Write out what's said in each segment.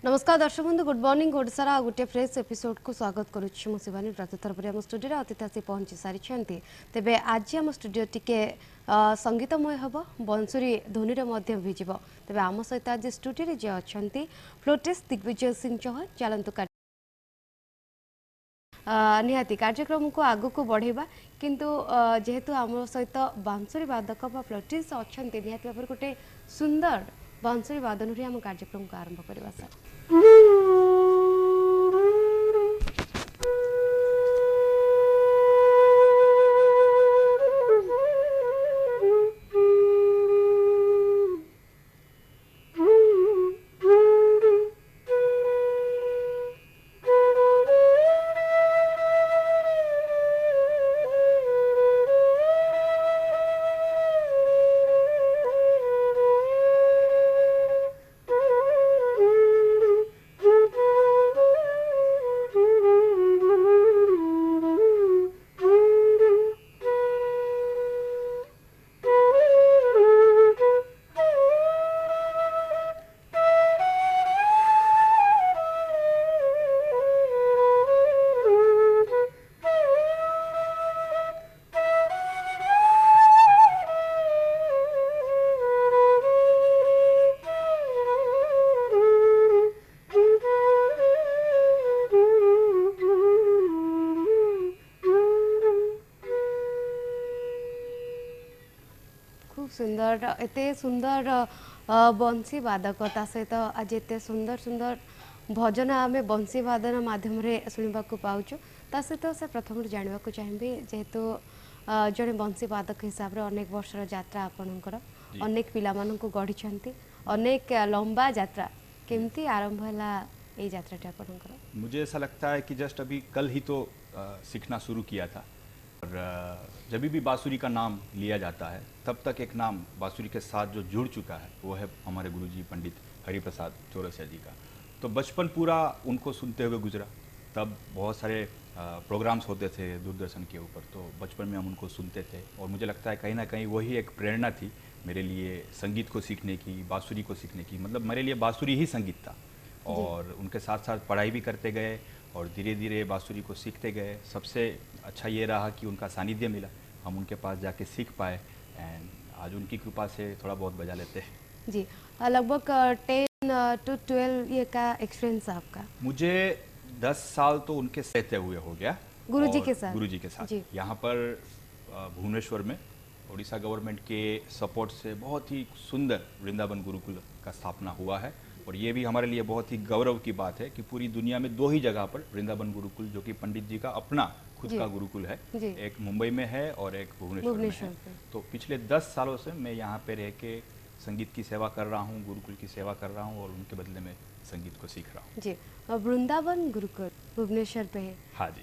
नमस्कार दर्शक बंधु गुड मॉर्निंग ओडिशार आ गोटे फ्रेश एपिसोड को स्वागत करुच्ची शिवानी प्रतिथर पर आम स्टूडियो अतिथि आसी पहुंची सारी तेबे आज आम स्टूडियो टिके संगीतमय हम बंसुरी ध्वनि में भिजिब तेबे आम सहित आज स्टूडियो जे अच्छा फ्लोटिस्ट दिग्विजय सिंह चौहान चलतु निहाती कार्यक्रम को आगु को बढ़ेबा किंतु जेहेतु आम सहित बांसुरी वादक फ्लोटिस्ट अच्छा निहाती भाव गोटे सुंदर बांसुरी वादन आम कार्यक्रम को आरंभ करवा सर। सुंदर एते सुंदर बंसी वादकता सहित आज एते सुंदर सुंदर भजन आम बंसी वादन माध्यम शुणा पाचु सहित से प्रथम जानवा चाहिए जेहेतु जड़े बंसी वादक हिसाब से अनेक वर्षर यात्रा आपणकर अनेक पिला गढ़ी अनेक लंबा यात्रा केमती आरंभ है यात्रा आपणकर। मुझे ऐसा लगता है कि जस्ट अभी कल ही तो सीखना शुरू किया था और जब भी बांसुरी का नाम लिया जाता है तब तक एक नाम बांसुरी के साथ जो जुड़ चुका है वो है हमारे गुरुजी पंडित हरिप्रसाद चौरसिया जी का। तो बचपन पूरा उनको सुनते हुए गुजरा। तब बहुत सारे प्रोग्राम्स होते थे दूरदर्शन के ऊपर, तो बचपन में हम उनको सुनते थे और मुझे लगता है कहीं ना कहीं वही एक प्रेरणा थी मेरे लिए संगीत को सीखने की, बांसुरी को सीखने की। मतलब मेरे लिए बांसुरी ही संगीत था और उनके साथ साथ पढ़ाई भी करते गए और धीरे धीरे बांसुरी को सीखते गए। सबसे अच्छा ये रहा कि उनका सानिध्य मिला, हम उनके पास जाके सीख पाए एंड आज उनकी कृपा से थोड़ा बहुत बजा लेते हैं। जी लगभग 10 to 12 ये का एक्सपीरियंस आपका? मुझे 10 साल तो उनके रहते हुए हो गया गुरुजी के साथ यहाँ पर भुवनेश्वर में उड़ीसा गवर्नमेंट के सपोर्ट से बहुत ही सुंदर वृंदावन गुरुकुल का स्थापना हुआ है। और ये भी हमारे लिए बहुत ही गौरव की बात है कि पूरी दुनिया में 2 ही जगह पर वृंदावन गुरुकुल, जो कि पंडित जी का अपना खुद का गुरुकुल है, एक मुंबई में है और एक भुवनेश्वर में है। तो पिछले 10 सालों से मैं यहाँ पे रह के संगीत की सेवा कर रहा हूँ, गुरुकुल की सेवा कर रहा हूँ और उनके बदले में संगीत को सीख रहा हूँ। जी वृंदावन गुरुकुल भुवनेश्वर पे है। हाँ जी।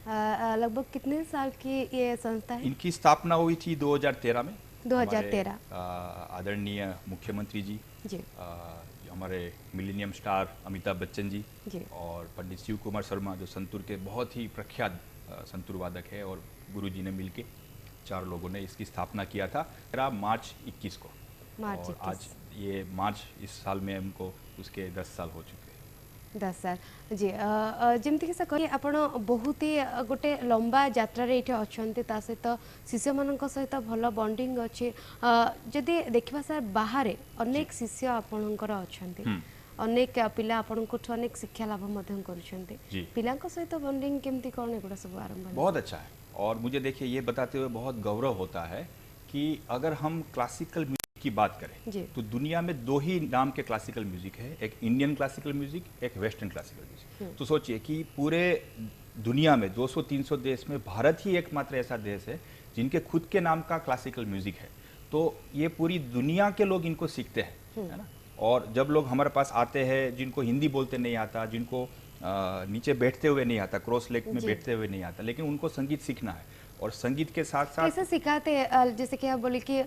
लगभग कितने साल की ये संस्था है? इनकी स्थापना हुई थी 2013 में। 2013 आदरणीय मुख्यमंत्री जी, हमारे मिलेनियम स्टार अमिताभ बच्चन जी और पंडित शिव कुमार शर्मा जो संतूर के बहुत ही प्रख्यात संतूर वादक है और गुरुजी ने मिलके 4 लोगों ने इसकी स्थापना किया था मार्च 21 को। और आज ये मार्च इस साल में हमको उसके 10 साल हो चुके हैं। 10 साल जी जमती कि कही आप बहुत ही गोटे लंबा यात्रा अच्छा सहित शिष्य मान सहित भल बॉन्डिंग अच्छी। जदि देखा सर बाहर अनेक शिष्य आपणकर अच्छा अनेक पिला आपको अनेक शिक्षा लाभ पिला सहित बॉन्डिंग केमती कौन एगुड़ा सब आरंभ? बहुत अच्छा है और मुझे देखिए ये बताते हुए बहुत गौरव होता है कि अगर हम क्लासिकल म्यूजिक की बात करें तो दुनिया में 2 ही नाम के क्लासिकल म्यूजिक है, एक इंडियन क्लासिकल म्यूजिक, एक वेस्टर्न क्लासिकल म्यूजिक। तो सोचिए कि पूरे दुनिया में 200-300 देश में भारत ही एकमात्र ऐसा देश है जिनके खुद के नाम का क्लासिकल म्यूजिक है। तो ये पूरी दुनिया के लोग इनको सीखते हैं, है ना। और जब लोग हमारे पास आते हैं जिनको हिंदी बोलते नहीं आता, जिनको नीचे बैठते हुए नहीं आता, क्रॉस लेग में बैठते हुए नहीं आता, लेकिन उनको संगीत सीखना है और संगीत के साथ साथ कैसे सिखाते हैं? जैसे कि आप बोले कि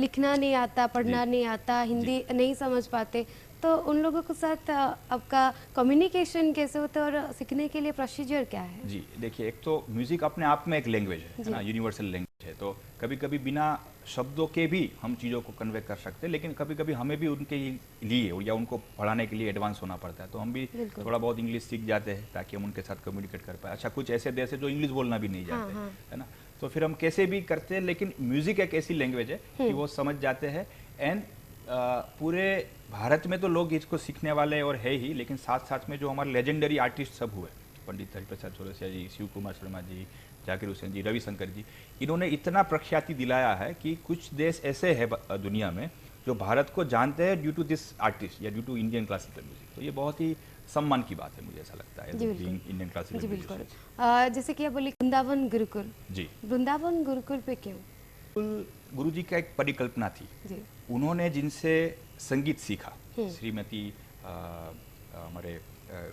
लिखना नहीं आता, पढ़ना नहीं आता, हिंदी नहीं समझ पाते, तो उन लोगों के साथ आपका कम्युनिकेशन कैसे होता है और सीखने के लिए प्रोसीजर क्या है? जी देखिए, एक तो म्यूजिक अपने आप में एक लैंग्वेज है ना, यूनिवर्सल लैंग्वेज। है। तो कभी कभी बिना शब्दों के भी हम चीज़ों को कन्वे कर सकते हैं, लेकिन कभी कभी हमें भी उनके लिए या उनको पढ़ाने के लिए एडवांस होना पड़ता है। तो हम भी बिल्कुल। थोड़ा बहुत इंग्लिश सीख जाते हैं ताकि हम उनके साथ कम्युनिकेट कर पाए। अच्छा, कुछ ऐसे देश है जो इंग्लिश बोलना भी नहीं जानते, हाँ। है ना, तो फिर हम कैसे भी करते हैं, लेकिन म्यूज़िक एक ऐसी लैंग्वेज है कि वो समझ जाते हैं। एंड पूरे भारत में तो लोग इसको सीखने वाले और है ही, लेकिन साथ साथ में जो हमारे लेजेंडरी आर्टिस्ट सब हुए, पंडित हरिप्रसाद चौरसिया जी, शिव कुमार शर्मा जी, जाकिर हुसैन जी, रविशंकर जी, इन्होंने इतना प्रख्याति दिलाया है कि कुछ देश ऐसे हैं दुनिया में जो भारत को जानते हैं ड्यू टू दिस आर्टिस्ट या due to Indian classical music. तो ये बहुत ही सम्मान की बात है, मुझे ऐसा लगता है, जी बिल्कुल। इंडियन क्लासिकल जी म्यूजिक। बिल्कुल। जैसे कि आप बोले वृंदावन गुरुकुल, जी, वृंदावन गुरुकुल पे क्यों? गुरु जी का एक परिकल्पना थी। जी। उन्होंने जिनसे संगीत सीखा, श्रीमती हमारे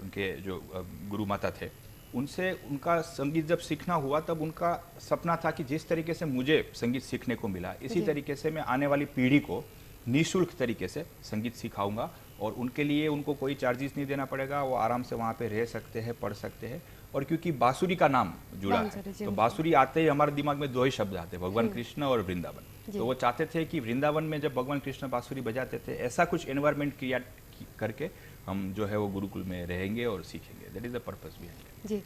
उनके जो गुरु माता थे, उनसे उनका संगीत जब सीखना हुआ तब उनका सपना था कि जिस तरीके से मुझे संगीत सीखने को मिला, इसी तरीके से मैं आने वाली पीढ़ी को निःशुल्क तरीके से संगीत सिखाऊंगा, और उनके लिए उनको कोई चार्जेस नहीं देना पड़ेगा, वो आराम से वहाँ पे रह सकते हैं, पढ़ सकते हैं। और क्योंकि बांसुरी का नाम जुड़ा है, तो बांसुरी आते ही हमारे दिमाग में दो ही शब्द आते हैं, भगवान कृष्ण और वृंदावन। तो वो चाहते थे कि वृंदावन में जब भगवान कृष्ण बांसुरी बजाते थे, ऐसा कुछ एनवायरनमेंट क्रिएट करके हम जो है वो गुरुकुल में रहेंगे और सीखेंगे। That is the purpose behind it. जी।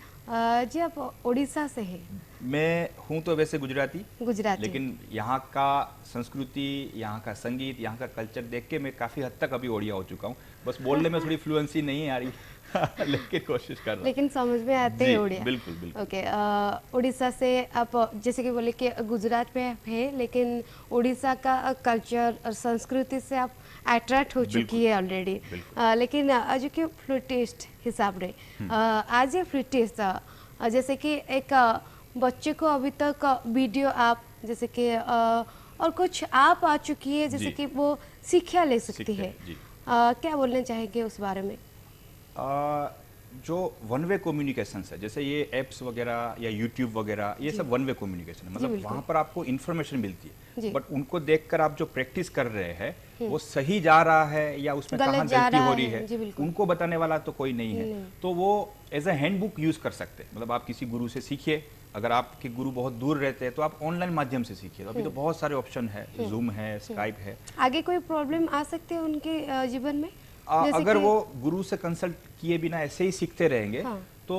जी आप उड़ीसा से हैं? मैं हूँ तो वैसे गुजराती, गुजराती, लेकिन यहाँ का संस्कृति, यहाँ का संगीत, यहाँ का कल्चर देख के मैं काफ़ी हद तक अभी ओडिया हो चुका हूँ। बस बोलने में थोड़ी फ्लुएंसी नहीं आ रही लेकिन कोशिश कर रहा हूँ। लेकिन समझ में आते हैं उड़िया। बिल्कुल बिल्कुल। ओके। उड़ीसा से आप जैसे कि बोले कि गुजरात में है, लेकिन उड़ीसा का कल्चर और संस्कृति से आप अट्रैक्ट हो चुकी है ऑलरेडी। लेकिन जो कि फ्लूटिस्ट हिसाब रे आज ये फ्लूटिस्ट जैसे कि एक बच्चे को अभी तक वीडियो आप जैसे कि और कुछ आप आ चुकी है जैसे कि वो शिक्षा ले सकती है, क्या बोलना चाहेंगे उस बारे में? जो वन वे कम्युनिकेशन है, जैसे ये एप्स वगैरह या यूट्यूब वगैरह, ये सब वन वे कम्युनिकेशन है, मतलब वहाँ पर आपको इन्फॉर्मेशन मिलती है, बट उनको देखकर आप जो प्रैक्टिस कर रहे हैं वो सही जा रहा है या उसमें कहाँ गलती हो रही है, उनको बताने वाला तो कोई नहीं है। तो वो एज अ हैंडबुक यूज कर सकते हैं। मतलब आप किसी गुरु से सीखिए, अगर आपके गुरु बहुत दूर रहते हैं तो आप ऑनलाइन माध्यम से सीखिए। अभी तो बहुत सारे ऑप्शन है, जूम है, स्काइप है। आगे कोई प्रॉब्लम आ सकती है उनके जीवन में? अगर वो गुरु से कंसल्ट किए बिना ऐसे ही सीखते रहेंगे तो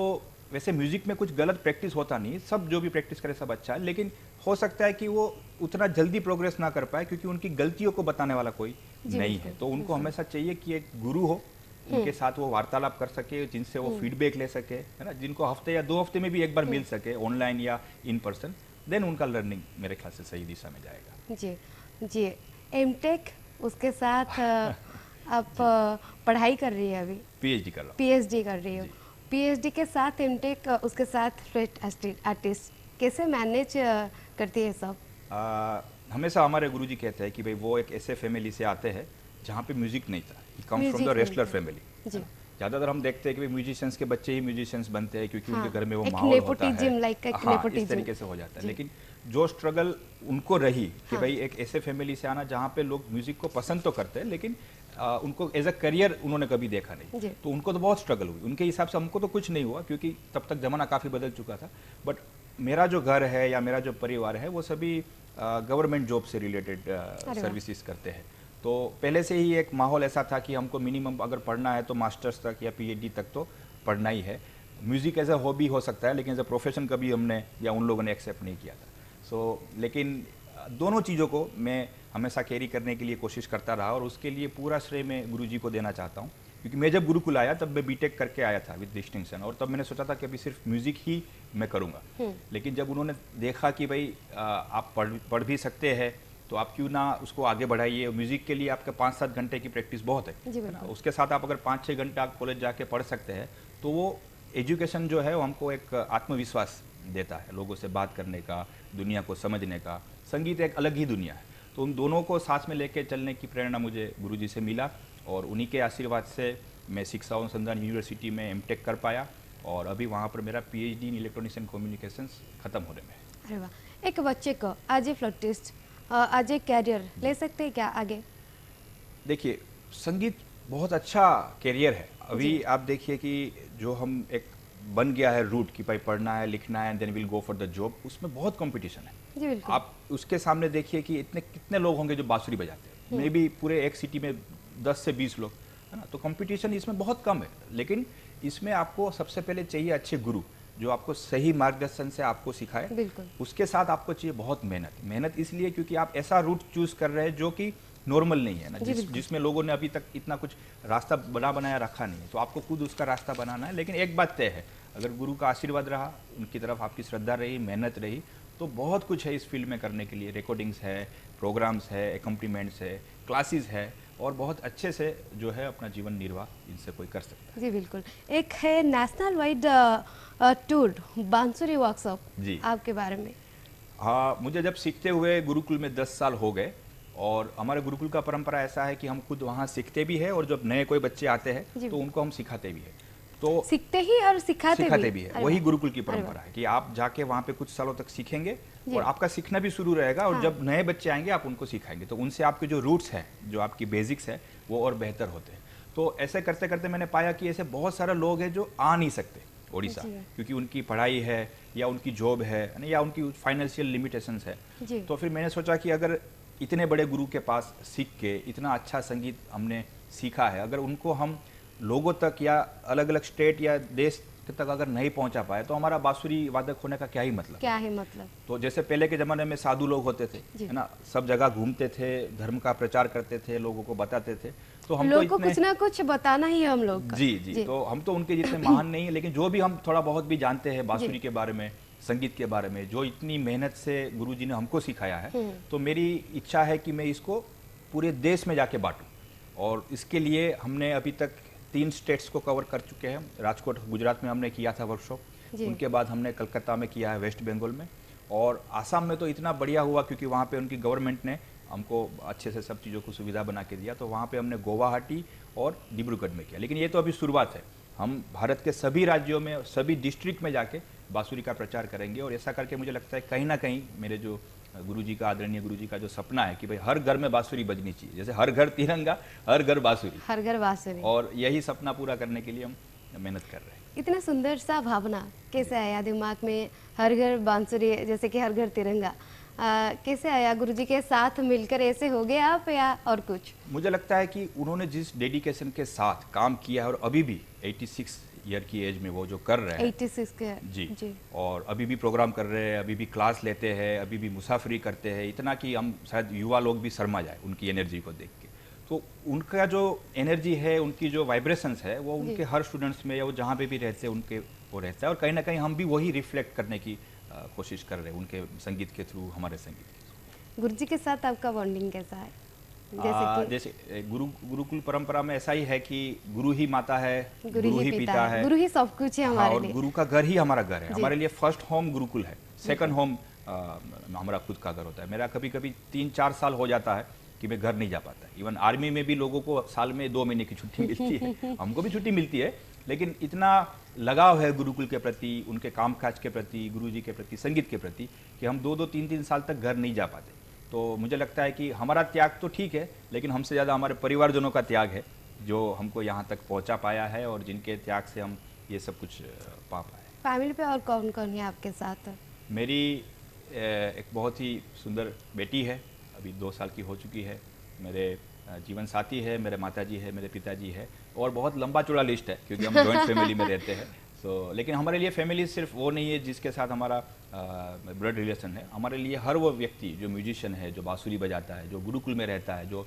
वैसे म्यूजिक में कुछ गलत प्रैक्टिस होता नहीं, सब जो भी प्रैक्टिस करे सब अच्छा है, लेकिन हो सकता है कि वो उतना जल्दी प्रोग्रेस ना कर पाए क्योंकि उनकी गलतियों को बताने वाला कोई नहीं है। तो उनको हमेशा चाहिए कि एक गुरु हो, उनके साथ वो वार्तालाप कर सके, जिनसे वो फीडबैक ले सके, है ना, जिनको हफ्ते या 2 हफ्ते में भी एक बार मिल सके, ऑनलाइन या इन पर्सन, देन उनका लर्निंग मेरे ख्याल से सही दिशा में जाएगा। जी जी। एमटेक उसके साथ आप पढ़ाई कर रही है अभी? पीएचडी कर रहा हूँ। पीएचडी कर रही हो, पीएचडी के साथ एमटेक, उसके साथ फ्लूट आर्टिस्ट, कैसे मैनेज करती है सब? हमेशा हमारे गुरुजी कहते हैं कि भाई वो एक ऐसे फैमिली से आते हैं जहाँ पे म्यूजिक नहीं था, he comes from the wrestler family. ज़्यादातर हम देखते हैं कि भाई म्यूजिशियंस के बच्चे ही म्यूजिशियंस बनते हैं क्योंकि उनके घर में वो माहौल होता है, इस तरीके से हो जाता है। लेकिन जो स्ट्रगल उनको रही कि भाई एक ऐसे फैमिली से आना जहाँ पे लोग म्यूजिक को पसंद तो करते हैं लेकिन उनको एज अ करियर उन्होंने कभी देखा नहीं, तो उनको तो बहुत स्ट्रगल हुई। उनके हिसाब से हमको तो कुछ नहीं हुआ क्योंकि तब तक ज़माना काफ़ी बदल चुका था। बट मेरा जो घर है या मेरा जो परिवार है वो सभी गवर्नमेंट जॉब से रिलेटेड सर्विसेज करते हैं। तो पहले से ही एक माहौल ऐसा था कि हमको मिनिमम अगर पढ़ना है तो मास्टर्स तक या पीएचडी तक तो पढ़ना ही है। म्यूज़िक एज अ हॉबी हो सकता है लेकिन एज अ प्रोफेशन कभी हमने या उन लोगों ने एक्सेप्ट नहीं किया था। लेकिन दोनों चीज़ों को मैं हमेशा कैरी करने के लिए कोशिश करता रहा और उसके लिए पूरा श्रेय मैं गुरुजी को देना चाहता हूँ। क्योंकि मैं जब गुरुकुल आया तब मैं बीटेक करके आया था विद डिस्टिंक्शन, और तब मैंने सोचा था कि अभी सिर्फ म्यूज़िक ही मैं करूँगा। लेकिन जब उन्होंने देखा कि भाई आप पढ़ भी सकते हैं तो आप क्यों ना उसको आगे बढ़ाइए। म्यूज़िक के लिए आपका 5-7 घंटे की प्रैक्टिस बहुत है ना, उसके साथ आप अगर 5-6 घंटे आप कॉलेज जाके पढ़ सकते हैं तो वो एजुकेशन जो है वो हमको एक आत्मविश्वास देता है, लोगों से बात करने का, दुनिया को समझने का। संगीत एक अलग ही दुनिया है, तो उन दोनों को साथ में लेके चलने की प्रेरणा मुझे गुरुजी से मिला और उन्हीं के आशीर्वाद से मैं शिक्षा अनुसंधान यूनिवर्सिटी में एमटेक कर पाया और अभी वहाँ पर मेरा PhD in electronics and communications खत्म होने में है। अरे वाह। एक बच्चे को आज ए फ्लूटिस्ट आज एक कैरियर ले सकते हैं क्या आगे? देखिए, संगीत बहुत अच्छा कैरियर है। अभी आप देखिए कि जो हम एक बन गया है रूट कि भाई पढ़ना है, लिखना है, then will go for the job, उसमें बहुत कंपटीशन है। जी बिल्कुल। आप उसके सामने देखिए कि इतने कितने लोग होंगे जो बांसुरी बजाते हैं, मे बी पूरे एक सिटी में 10 से 20 लोग, है ना। तो कंपटीशन इसमें बहुत कम है, लेकिन इसमें आपको सबसे पहले चाहिए अच्छे गुरु जो आपको सही मार्गदर्शन से आपको सिखाए। बिल्कुल। उसके साथ आपको चाहिए बहुत मेहनत। मेहनत इसलिए क्योंकि आप ऐसा रूट चूज कर रहे हैं जो कि नॉर्मल नहीं है ना, जी बिल्कुल। जिसमें लोगों ने अभी तक इतना कुछ रास्ता बनाया रखा नहीं है। तो आपको खुद उसका रास्ता बनाना है। लेकिन एक बात तय है, अगर गुरु का आशीर्वाद रहा, उनकी तरफ आपकी श्रद्धा रही, मेहनत रही, तो बहुत कुछ है इस फील्ड में करने के लिए। रिकॉर्डिंग्स है, प्रोग्राम्स है, एकम्प्लीमेंट्स है, क्लासेस है, और बहुत अच्छे से जो है अपना जीवन निर्वाह इनसे कोई कर सकता है। जी बिल्कुल। एक है नेशनल वाइड टूर बांसुरी वर्कशॉप, जी आपके बारे में। हाँ, मुझे जब सीखते हुए गुरुकुल में 10 साल हो गए, और हमारे गुरुकुल का परंपरा ऐसा है कि हम खुद वहाँ सीखते भी है, और जब नए कोई बच्चे आते हैं जी। तो उनको हम सिखाते भी है। तो सीखते ही और सिखाते भी है, अरे वही वाह। गुरुकुल की अरे परंपरा वाह। है कि आप जाके वहाँ पे कुछ सालों तक सीखेंगे जी। और आपका सीखना भी शुरू रहेगा, और हाँ। जब नए बच्चे आएंगे आप उनको सिखाएंगे, तो उनसे आपके जो रूट्स हैं, जो आपकी बेसिक्स है, वो और बेहतर होते हैं। तो ऐसे करते करते मैंने पाया कि ऐसे बहुत सारे लोग हैं जो आ नहीं सकते उड़ीसा, जी। क्योंकि उनकी पढ़ाई है या उनकी जॉब है या उनकी फाइनेंशियल लिमिटेशंस है। जी। तो फिर मैंने सोचा कि अगर इतने बड़े गुरु के पास सीख के इतना अच्छा संगीत हमने सीखा है, अगर उनको हम लोगों तक या अलग अलग स्टेट या देश तक अगर नहीं पहुंचा पाए, तो हमारा बांसुरी वादक होने का क्या ही मतलब। क्या है मतलब। तो जैसे पहले के ज़माने में साधु लोग होते थे, जी। है ना, सब जगह घूमते थे, धर्म का प्रचार करते थे, लोगों को बताते थे। तो हम तो लोग को इतने कुछ ना कुछ बताना ही है हम लोग का। जी, तो हम तो उनके जितने महान नहीं है, लेकिन जो भी हम थोड़ा बहुत भी जानते हैं बांसुरी जी। के बारे में, संगीत के बारे में, जो इतनी मेहनत से गुरुजी ने हमको सिखाया है, तो मेरी इच्छा है कि मैं इसको पूरे देश में जाके बांटूं। और इसके लिए हमने अभी तक 3 स्टेट्स को कवर कर चुके हैं। राजकोट गुजरात में हमने किया था वर्कशॉप, जी। उनके बाद हमने कलकत्ता में किया है, वेस्ट बंगाल में, और आसाम में तो इतना बढ़िया हुआ क्योंकि वहाँ पे उनकी गवर्नमेंट ने हमको अच्छे से सब चीज़ों को सुविधा बना के दिया। तो वहाँ पे हमने गुवाहाटी और डिब्रूगढ़ में किया। लेकिन ये तो अभी शुरुआत है, हम भारत के सभी राज्यों में, सभी डिस्ट्रिक्ट में जाके बांसुरी का प्रचार करेंगे। और ऐसा करके मुझे लगता है कहीं ना कहीं मेरे जो गुरुजी का, आदरणीय गुरुजी का जो सपना है कि भाई हर घर में बांसुरी बजनी चाहिए, जैसे हर घर तिरंगा, हर घर बांसुरी, हर घर बांसुरी। और यही सपना पूरा करने के लिए हम मेहनत कर रहे हैं। इतना सुंदर सा भावना कैसे आया दिमाग में, हर घर बांसुरी जैसे कि हर घर तिरंगा, कैसे आया? गुरुजी के साथ मिलकर ऐसे हो गए आप या और कुछ? मुझे लगता है कि उन्होंने जिस डेडिकेशन के साथ काम किया है, और अभी भी 86 ईयर की एज में वो जो कर रहे हैं 86 के जी, और अभी भी प्रोग्राम कर रहे हैं, अभी भी क्लास लेते हैं, अभी भी मुसाफरी करते हैं, इतना कि हम शायद युवा लोग भी शर्मा जाए उनकी एनर्जी को देख के। तो उनका जो एनर्जी है, उनकी जो वाइब्रेशंस है, वो उनके हर स्टूडेंट्स में या वो जहाँ पे भी रहते हैं उनके वो रहता है। और कहीं ना कहीं हम भी वही रिफ्लेक्ट करने की कोशिश कर रहे हैं उनके संगीत के थ्रू, हमारे संगीत के थ्रू। गुरुजी के साथ आपका बॉन्डिंग कैसा है? जैसे गुरुकुल परंपरा में ऐसा ही है कि गुरु ही माता है, गुरु ही पिता है, गुरु ही सब कुछ है हमारे और लिए। गुरु का घर ही हमारा घर है। हमारे लिए फर्स्ट होम गुरुकुल है, सेकंड होम हमारा खुद का घर होता है। मेरा कभी कभी 3-4 साल हो जाता है कि मैं घर नहीं जा पाता। इवन आर्मी में भी लोगों को साल में 2 महीने की छुट्टी मिलती है, हमको भी छुट्टी मिलती है, लेकिन इतना लगाव है गुरुकुल के प्रति, उनके कामकाज के प्रति, गुरुजी के प्रति, संगीत के प्रति, कि हम 2-2, 3-3 साल तक घर नहीं जा पाते। तो मुझे लगता है कि हमारा त्याग तो ठीक है, लेकिन हमसे ज़्यादा हमारे परिवारजनों का त्याग है जो हमको यहाँ तक पहुँचा पाया है, और जिनके त्याग से हम ये सब कुछ पा पाए। फैमिली पे और कौन कौन है आपके साथ? मेरी एक बहुत ही सुंदर बेटी है, अभी 2 साल की हो चुकी है। मेरे जीवन साथी है, मेरे माताजी है, मेरे पिताजी है, और बहुत लंबा चौड़ा लिस्ट है क्योंकि हम जॉइंट फैमिली में रहते हैं। लेकिन हमारे लिए फैमिली सिर्फ वो नहीं है जिसके साथ हमारा ब्लड रिलेशन है। हमारे लिए हर वो व्यक्ति जो म्यूजिशियन है, जो बांसुरी बजाता है, जो गुरुकुल में रहता है, जो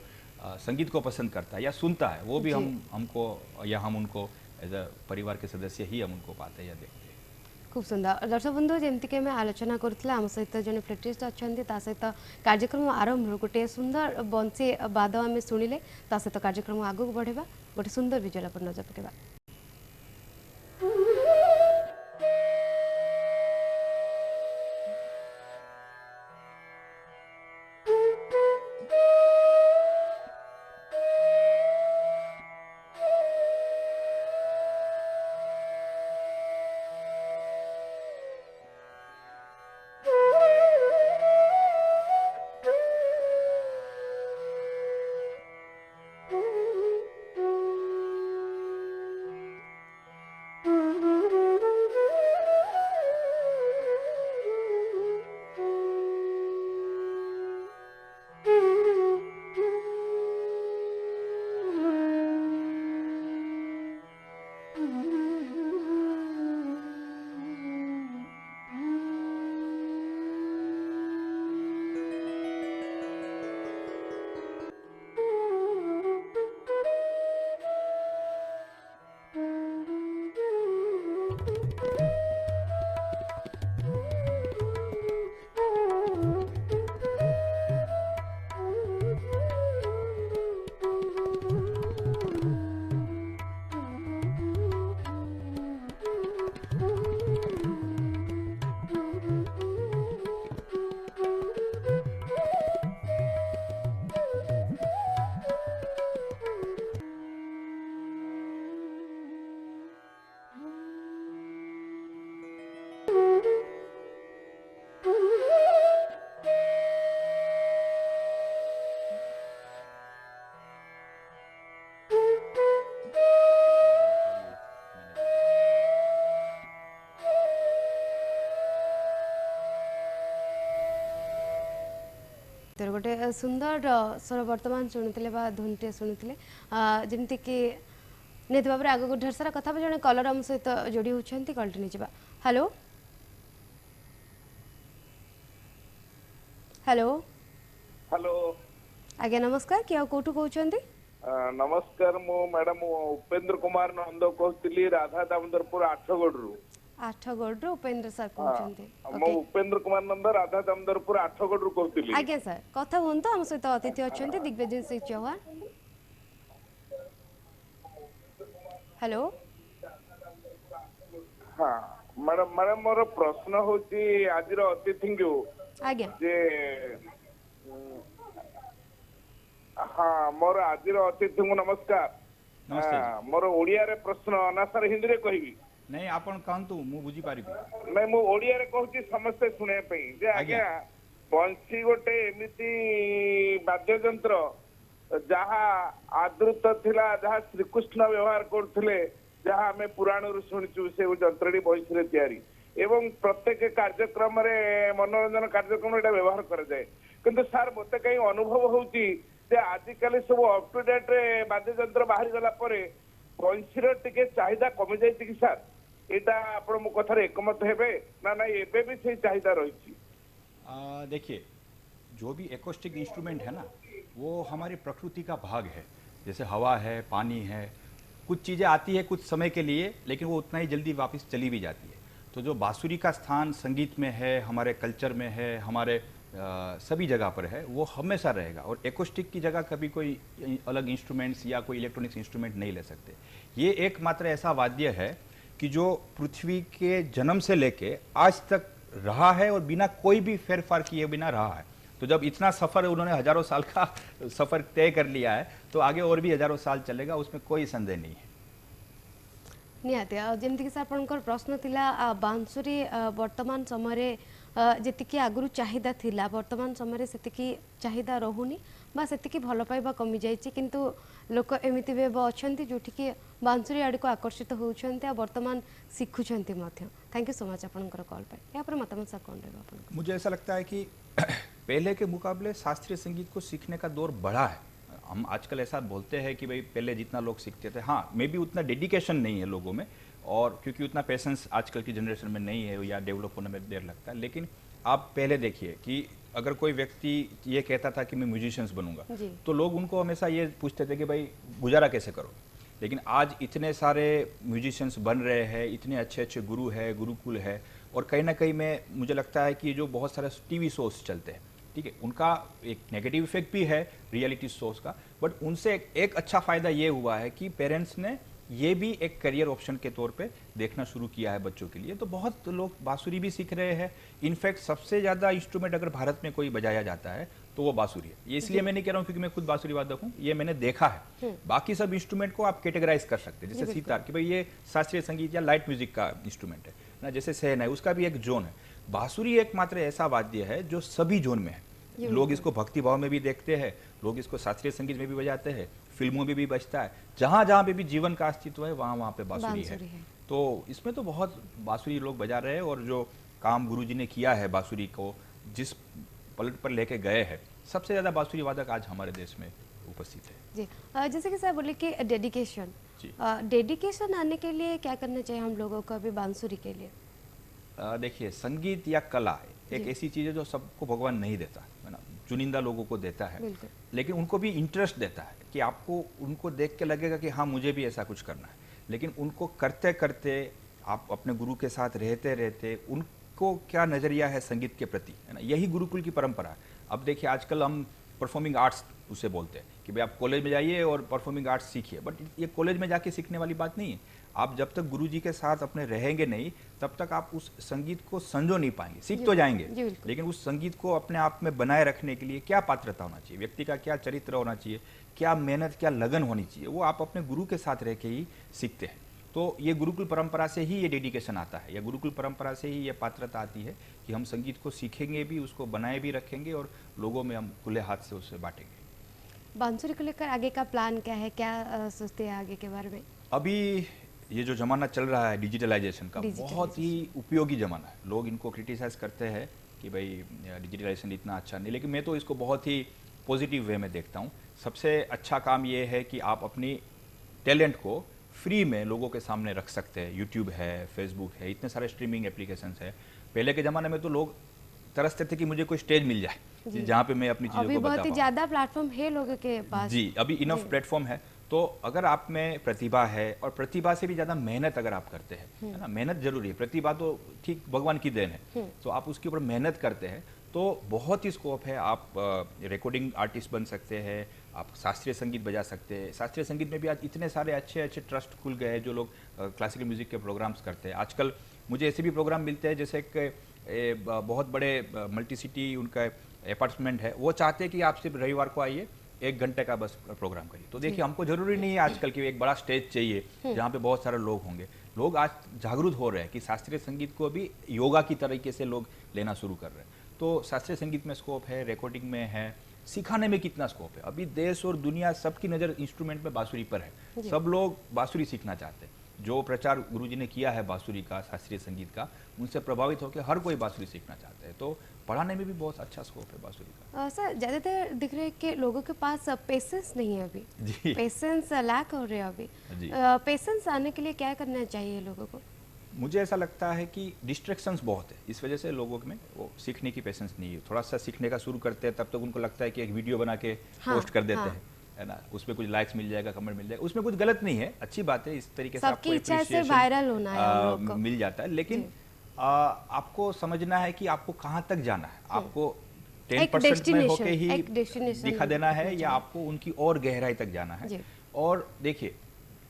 संगीत को पसंद करता है या सुनता है, वो भी हमको या हम उनको एज अ परिवार के सदस्य ही हम उनको पाते हैं या देखते हैं। खूब सुंदर। दर्शक बंधु, जमीक आम आलोचना करूँ आम सहित जन फ्लेटिस्ट अच्छा सहित कार्यक्रम आरंभ गोटे सुंदर बंसी बाद आम शुणिले सहित कार्यक्रम आगू बढ़ेगा। गोटे सुंदर विजुअल पर नजर पकेबा। तर गोटे सुंदर स्वर वर्तमान शुणुले धुनटे शुणुले जमीक निहत भाव में आग को ढेर सारा कथा जड़े कलर आम सहित जोड़ी होती कलटी नहीं जा। हेलो हेलो हेलो आज्ञा नमस्कार किए कौटू कहते नमस्कार मु मैडम उपेंद्र कुमार नंद कहती राधा दामोदरपुर आठगढ़ आठगढ़ उपेंद्र सर कहते मो उपेंद्र कुमार नंद राधा दामोदरपुर आठगढ़ कहती आज्ञा सर कथा हूँ आम सहित अतिथि अच्छा दिग्विजय सिंह चौहान। हेलो हाँ मैडम मैडम मोर प्रश्न होची आज अतिथि को आज्ञा जे हाँ मोर आज अतिथि को नमस्कार नमस्ते मोर ओडिया रे प्रश्न ना सर हिंदी रे कहबी नहीं आपण कहतु मु बुझी पारि नहीं मु ओडिया रे कहूची समस्ते सुने पई जे आज्ञा बंसी गोटे एमिति वाद्य यंत्र जहा आदृत थिला जहा श्रीकृष्ण व्यवहार करथिले जहा हमें पुराण रु सुनिचु से यंत्रटी बंसी रे तयारी एवं प्रत्येक कार्यक्रम रे मनोरंजन कार्यक्रम एटा व्यवहार करा जाए किंतु सर मते कहीं अनुभव होची जे आजिकल सब अप टू डेट रे वाद्य यंत्र बाहरी गला परे बंसी रे टिके चाहिदा कमी जाई कि सर एटा आपण मो कथार एकमत हेबे ना ना एबे भी से चाहिदा रही। देखिए जो भी एकोस्टिक इंस्ट्रूमेंट है ना वो हमारी प्रकृति का भाग है। जैसे हवा है, पानी है, कुछ चीज़ें आती है कुछ समय के लिए लेकिन वो उतना ही जल्दी वापस चली भी जाती है। तो जो बांसुरी का स्थान संगीत में है, हमारे कल्चर में है, हमारे सभी जगह पर है, वो हमेशा रहेगा। और एकोस्टिक की जगह कभी कोई अलग इंस्ट्रूमेंट्स या कोई इलेक्ट्रॉनिक्स इंस्ट्रूमेंट नहीं ले सकते। ये एकमात्र ऐसा वाद्य है कि जो पृथ्वी के जन्म से लेके आज तक रहा है और बिना कोई भी फेरफार किए बिना रहा है। तो जब इतना सफ़र उन्होंने हजारों साल का सफ़र तय कर लिया है तो आगे और भी हजारों साल चलेगा, उसमें कोई संदेह नहीं है। निहाती जमीक सर आपंकर प्रश्न थिला बांसुरी वर्तमान समय जी आगु चाहिदा थिला वर्तमान समय से चाहिदा रहुनी बा से भल पाइबा कमी जाइए किंतु लोक एमती भी अच्छा जो बांसुरी आड़ को आकर्षित होती वर्तमान शिखुंट। थैंक यू सो मच आपंकर कॉल पर यहाँ पर मतामत सर कौन रहेगा? मुझे ऐसा लगता है कि पहले के मुकाबले शास्त्रीय संगीत को सीखने का दौर बढ़ा है। हम आजकल ऐसा बोलते हैं कि भाई पहले जितना लोग सीखते थे, हाँ मे भी उतना डेडिकेशन नहीं है लोगों में और क्योंकि उतना पेशेंस आजकल की जनरेशन में नहीं है या डेवलप होने में देर लगता है। लेकिन आप पहले देखिए कि अगर कोई व्यक्ति ये कहता था कि मैं म्यूजिशियंस बनूंगा तो लोग उनको हमेशा ये पूछते थे कि भाई गुजारा कैसे करो। लेकिन आज इतने सारे म्यूजिशियंस बन रहे हैं, इतने अच्छे अच्छे गुरु है, गुरुकुल है और कहीं ना कहीं में मुझे लगता है कि जो बहुत सारे टीवी शोज चलते हैं, ठीक है, उनका एक नेगेटिव इफेक्ट भी है रियलिटी शोज का, बट उनसे एक अच्छा फ़ायदा ये हुआ है कि पेरेंट्स ने ये भी एक करियर ऑप्शन के तौर पे देखना शुरू किया है बच्चों के लिए। तो बहुत लोग बांसुरी भी सीख रहे हैं। इनफैक्ट सबसे ज़्यादा इंस्ट्रूमेंट अगर भारत में कोई बजाया जाता है तो वो बांसुरी है। ये इसलिए मैं नहीं कह रहा हूँ क्योंकि मैं खुद बांसुरी वादक हूँ, ये मैंने देखा है। बाकी सब इंस्ट्रूमेंट को आप कैटेगराइज कर सकते हैं, जैसे सितार कि भाई ये शास्त्रीय संगीत या लाइट म्यूजिक का इंस्ट्रूमेंट है ना, जैसे सहन है उसका भी एक जोन है। बांसुरी एकमात्र ऐसा वाद्य है जो सभी जोन में है। लोग इसको भक्ति भाव में भी देखते हैं, लोग इसको शास्त्रीय संगीत में भी बजाते हैं, फिल्मों में भी बजता है, जहाँ जहाँ पे भी जीवन का अस्तित्व है वहाँ वहाँ पे बांसुरी है। तो इसमें तो बहुत बांसुरी लोग बजा रहे हैं और जो काम गुरुजी ने किया है बांसुरी को जिस पलट पर लेके गए हैं, सबसे ज़्यादा बांसुरी वादक आज हमारे देश में उपस्थित है। जी जैसे कि सर बोले कि डेडिकेशन, डेडिकेशन आने के लिए क्या करना चाहिए हम लोगों को अभी बांसुरी के लिए? देखिए संगीत या कला एक ऐसी चीज़ है जो सबको भगवान नहीं देता है ना, चुनिंदा लोगों को देता है, लेकिन उनको भी इंटरेस्ट देता है कि आपको उनको देख के लगेगा कि हाँ मुझे भी ऐसा कुछ करना है। लेकिन उनको करते करते आप अपने गुरु के साथ रहते रहते उनको क्या नज़रिया है संगीत के प्रति, है ना, यही गुरुकुल की परंपरा है। अब देखिए आजकल हम परफॉर्मिंग आर्ट्स उसे बोलते हैं कि भाई आप कॉलेज में जाइए और परफॉर्मिंग आर्ट्स सीखिए, बट ये कॉलेज में जाके सीखने वाली बात नहीं है। आप जब तक गुरुजी के साथ अपने रहेंगे नहीं तब तक आप उस संगीत को समझो नहीं पाएंगे। सीख तो जाएंगे लेकिन उस संगीत को अपने आप में बनाए रखने के लिए क्या पात्रता होना चाहिए, व्यक्ति का क्या चरित्र होना चाहिए, क्या मेहनत क्या लगन होनी चाहिए, वो आप अपने गुरु के साथ रह के ही सीखते हैं। तो ये गुरुकुल परंपरा से ही ये डेडिकेशन आता है, या गुरुकुल परंपरा से ही ये पात्रता आती है कि हम संगीत को सीखेंगे भी, उसको बनाए भी रखेंगे और लोगों में हम खुले हाथ से उससे बांटेंगे। बांसुरी को लेकर आगे का प्लान क्या है, क्या सोचते हैं आगे के बारे में? अभी ये जो ज़माना चल रहा है डिजिटलाइजेशन का, बहुत ही उपयोगी ज़माना है। लोग इनको क्रिटिसाइज़ करते हैं कि भाई डिजिटलाइजेशन इतना अच्छा नहीं, लेकिन मैं तो इसको बहुत ही पॉजिटिव वे में देखता हूँ। सबसे अच्छा काम ये है कि आप अपनी टैलेंट को फ्री में लोगों के सामने रख सकते हैं। यूट्यूब है, फेसबुक है, इतने सारे स्ट्रीमिंग एप्लीकेशंस है। पहले के ज़माने में तो लोग तरसते थे कि मुझे कोई स्टेज मिल जाए जहाँ पे मैं अपनी चीज़ों को बता पाऊँ। अभी बहुत ही ज़्यादा प्लेटफॉर्म है लोगों के पास। जी, अभी इनफ प्लेटफॉर्म है। तो अगर आप में प्रतिभा है और प्रतिभा से भी ज़्यादा मेहनत अगर आप करते हैं, है ना, मेहनत जरूरी है, प्रतिभा तो ठीक भगवान की देन है, तो आप उसके ऊपर मेहनत करते हैं तो बहुत ही स्कोप है। आप रिकॉर्डिंग आर्टिस्ट बन सकते हैं, आप शास्त्रीय संगीत बजा सकते हैं। शास्त्रीय संगीत में भी आज इतने सारे अच्छे अच्छे ट्रस्ट खुल गए हैं जो लोग क्लासिकल म्यूजिक के प्रोग्राम्स करते हैं। आजकल मुझे ऐसे भी प्रोग्राम मिलते हैं जैसे एक बहुत बड़े मल्टी सिटी उनका अपार्टमेंट है, वो चाहते हैं कि आप सिर्फ रविवार को आइए, 1 घंटे का बस प्रोग्राम करिए। तो देखिए हमको जरूरी नहीं है आजकल कि एक बड़ा स्टेज चाहिए जहाँ पे बहुत सारे लोग होंगे। लोग आज जागरूक हो रहे हैं कि शास्त्रीय संगीत को भी योगा की तरीके से लोग लेना शुरू कर रहे हैं। तो शास्त्रीय संगीत में स्कोप है, रिकॉर्डिंग में है, सिखाने में कितना स्कोप है। अभी देश और दुनिया सबकी नज़र इंस्ट्रूमेंट में बांसुरी पर है। सब लोग बांसुरी सीखना चाहते हैं। जो प्रचार गुरुजी ने किया है बांसुरी का, शास्त्रीय संगीत का, उनसे प्रभावित होकर हर कोई बांसुरी सीखना चाहता है। तो पढ़ाने में भी बहुत अच्छा स्कोप है बांसुरी का। सर ज़्यादातर दिख रहा है कि लोगों के पास पेशेंस नहीं है अभी, पेशेंस लैक हो रहे हैं अभी। पेशेंस आने के लिए क्या करना चाहिए लोगों को? मुझे ऐसा लगता है कि डिस्ट्रैक्शंस बहुत है, इस वजह से लोगों में वो सीखने की पेशेंस नहीं है। थोड़ा सा सीखने का शुरू करते हैं तब तक उनको लगता है कि एक वीडियो बना के पोस्ट कर देते हैं, है ना, उसमें कुछ लाइक्स मिल जाएगा, कमेंट मिल जाएगा, उसमें कुछ गलत नहीं है, अच्छी बात है। इस तरीके से आपको इच्छा से वायरल होना है हम लोग को मिल जाता है। लेकिन आपको समझना है कि आपको कहाँ तक जाना है। आपको 10% में होके ही दिखा देना है या आपको उनकी और गहराई तक जाना है। और देखिए